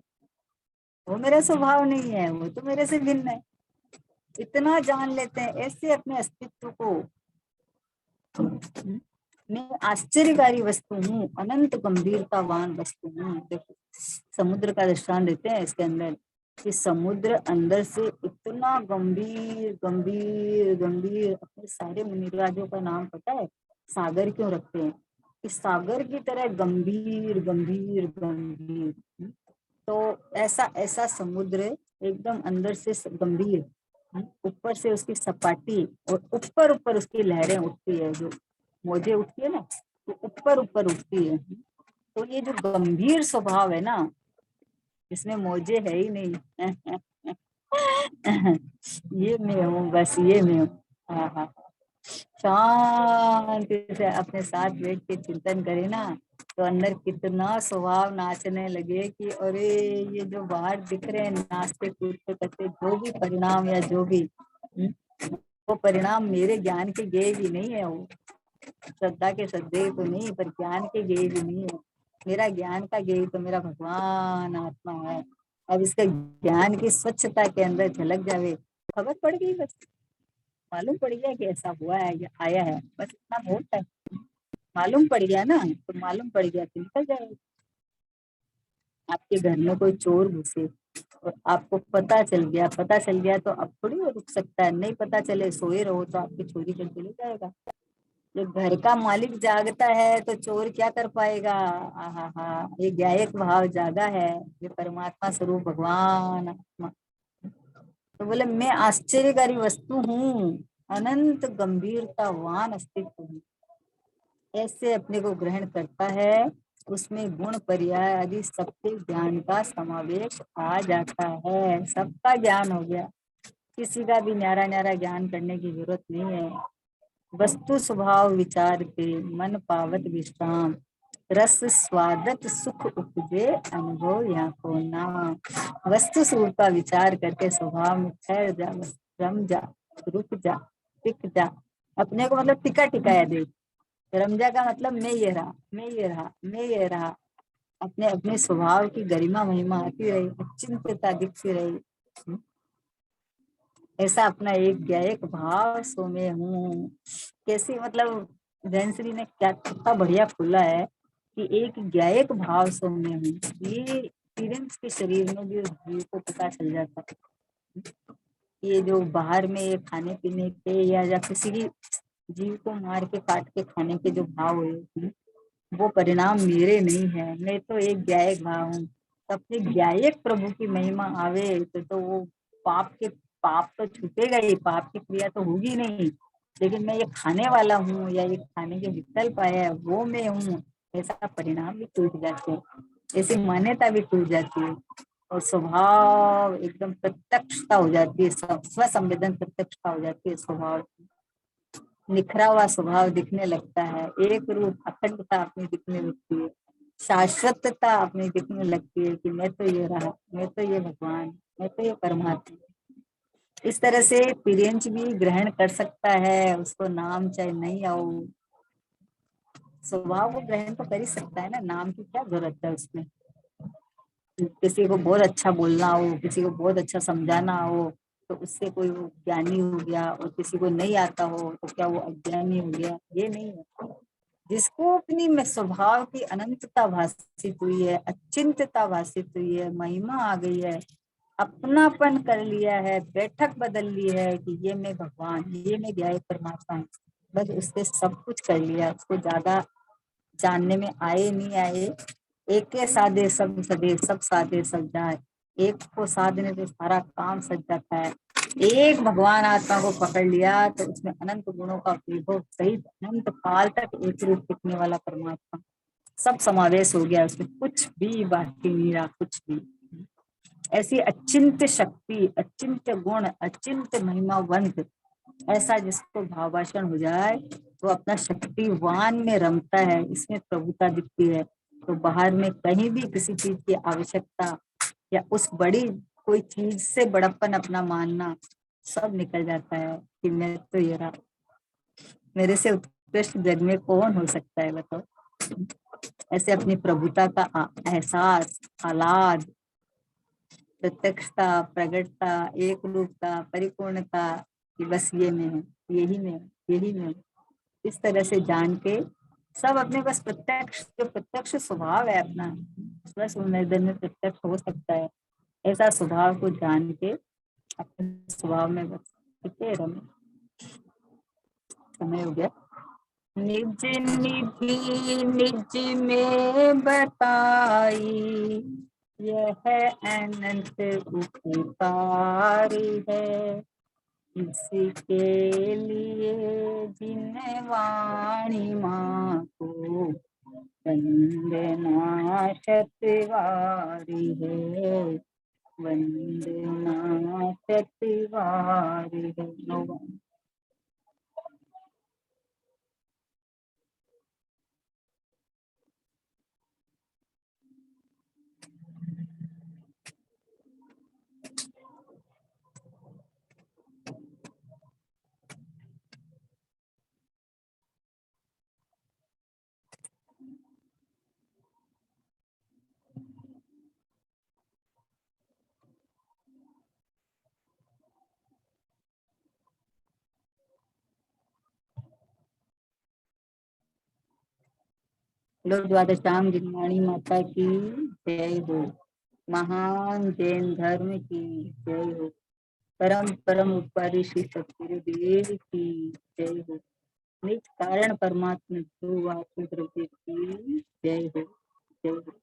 वो मेरा स्वभाव नहीं है, वो तो मेरे से भिन्न है। इतना जान लेते हैं ऐसे अपने अस्तित्व को। मैं आश्चर्यकारी वस्तु हूँ, अनंत गंभीरतावान वस्तु हूँ। देखो समुद्र का दृष्टांत देते हैं इसके अंदर, कि समुद्र अंदर से इतना गंभीर गंभीर गंभीर, अपने सारे मुनिराजों का नाम पता है सागर क्यों रखते हैं, कि सागर की तरह गंभीर गंभीर गंभीर। तो ऐसा ऐसा समुद्र एकदम अंदर से गंभीर, ऊपर से उसकी सपाटी, और ऊपर ऊपर उसकी लहरें उठती है, जो मौजें उठती है ना, तो ऊपर ऊपर उठती है। तो ये जो गंभीर स्वभाव है ना, इसमें मौजे है ही नहीं। ये मैं हूँ, बस ये मैं हूँ। हाँ हाँ, शांति से अपने साथ बैठ के चिंतन करे ना, तो अंदर कितना स्वभाव नाचने लगे कि अरे ये जो बाहर दिख रहे हैं नाचते कूदते करते, जो भी परिणाम या जो भी, वो परिणाम मेरे ज्ञान के गेय भी नहीं है, वो श्रद्धा के श्रद्धेय तो नहीं, पर ज्ञान के गेय भी नहीं है। मेरा ज्ञान का गेय तो मेरा भगवान आत्मा है। अब इसका ज्ञान की स्वच्छता के अंदर झलक जावे, खबर पड़ गई बस, मालूम पड़ गया कि ऐसा हुआ है या आया है, बस इतना बहुत है। मालूम पड़ गया ना, तो मालूम पड़ गया तो निकल जाएगा। आपके घर में कोई चोर घुसे और आपको पता चल गया तो अब थोड़ी वो रुक सकता है, नहीं पता चले सोए रहो तो आपकी चोरी करके ले जाएगा। जब घर का मालिक जागता है तो चोर क्या कर पाएगा। आहा हा, ये ज्ञायक भाव जागा है, ये परमात्मा स्वरूप भगवान आत्मा। तो बोले मैं आश्चर्यकारी वस्तु हूँ, अनंत गंभीरतावान अस्तित्व हूँ। ऐसे अपने को ग्रहण करता है, उसमें गुण पर्याय आदि सबके ज्ञान का समावेश आ जाता है, सबका ज्ञान हो गया, किसी का भी न्यारा न्यारा ज्ञान करने की जरूरत नहीं है। वस्तु स्वभाव विचार के मन पावत विश्राम, रस स्वादत सुख उपजे अनुभव यहाँ को नाम। वस्तु स्वरूप का विचार करके स्वभाव में ठहर जा, रम जा, रुक जा, टिक जा। अपने को मतलब टिका टिकाया दे, रमजा का मतलब मैं ये रहा, मैं ये रहा, मैं ये रहा। अपने अपने स्वभाव की गरिमा महिमा आती रही, अचिंत्यता दिखती रही। ऐसा अपना एक ज्ञायक भाव सो में हूँ। कैसी मतलब जैनश्री ने क्या कितना बढ़िया खुला है कि एक ज्ञायक भाव सो में हूँ। ये एक्सपीरियंस के शरीर में भी उस जीव को पता चल जाता है। ये जो बाहर में ये खाने पीने के या किसी की जीव को मार के काट के खाने के जो भाव है, वो परिणाम मेरे नहीं है। मैं तो एक गायक भाव हूँ। सबसे गायक प्रभु की महिमा आवे तो वो पाप तो छूटेगा ही, पाप की क्रिया तो होगी नहीं। लेकिन मैं ये खाने वाला हूँ या ये खाने के विकल्प आया है वो मैं हूँ, ऐसा परिणाम भी टूट जाते हैं, ऐसी मान्यता भी टूट जाती है। और स्वभाव एकदम प्रत्यक्षता हो जाती है, स्व संवेदन प्रत्यक्षता हो जाती है। स्वभाव निखरा हुआ स्वभाव दिखने लगता है, एक रूप अखंडता अपनी दिखने लगती है, शाश्वतता अपनी दिखने लगती है कि मैं तो ये रहा, मैं तो ये भगवान, मैं तो ये परमात्मा। इस तरह से तिर्यंच भी ग्रहण कर सकता है, उसको नाम चाहे नहीं आओ, स्वभाव को ग्रहण तो कर ही सकता है ना, नाम की क्या जरूरत है उसमें। किसी को बहुत अच्छा बोलना हो, किसी को बहुत अच्छा समझाना हो, तो उससे कोई वो ज्ञानी हो गया, और किसी को नहीं आता हो तो क्या वो अज्ञानी हो गया? ये नहीं है। जिसको अपनी में स्वभाव की अनंतता भाषित हुई है, अचिंत्यता भाषित हुई है, महिमा आ गई है, अपनापन कर लिया है, बैठक बदल ली है कि ये मैं भगवान, ये मैं ज्ञाय परमात्मा हूँ, बस उससे सब कुछ कर लिया। उसको ज्यादा जानने में आए नहीं आए, एक के साधे सब सदे, सब साधे सब जाए, एक को साधने से सारा काम सज जाता है। एक भगवान आत्मा को पकड़ लिया तो उसमें अनंत गुणों का विभव सहित अनंत काल तक एक रूप टिकने वाला परमात्मा सब समावेश हो गया, उसमें कुछ भी बाकी नहीं रहा, कुछ भी। ऐसी अचिंत्य शक्ति, अचिंत्य गुण, अचिंत्य महिमावंत, ऐसा जिसको भावाषण हो जाए वो अपना शक्तिवान में रमता है, इसमें प्रभुता दिखती है। तो बाहर में कहीं भी किसी चीज की आवश्यकता या उस बड़ी कोई चीज से बड़प्पन अपना मानना सब निकल जाता है कि मैं तो ये रहा, मेरे से उत्कृष्ट जग में कौन हो सकता है बताओ। ऐसे अपनी प्रभुता का एहसास, आह्लाद, प्रत्यक्षता, प्रगटता, एक रूपता, परिपूर्णता कि बस ये मैं हूँ, यही मैं हूँ, यही मैं हूँ। इस तरह से जान के सब अपने पास प्रत्यक्ष, जो प्रत्यक्ष स्वभाव है अपना, बस उन्नयन में प्रत्यक्ष हो सकता है। ऐसा स्वभाव को जान के अपने स्वभाव में बस टिके रहे। समय हो गया। निज निधि निज में बताई, यह अनंत उपकारी है, इसी के लिए जिन वाणी माँ को वंदना शतवारी है, वंदना शतवारी है। लोक द्वादशांग जिनवाणी माता की जय हो। महान जैन धर्म की जय हो। परम परम उपकारी श्री सतगुरुदेव की जय हो। निज कारण परमात्मा जो वासुदेव की जय हो, जय हो।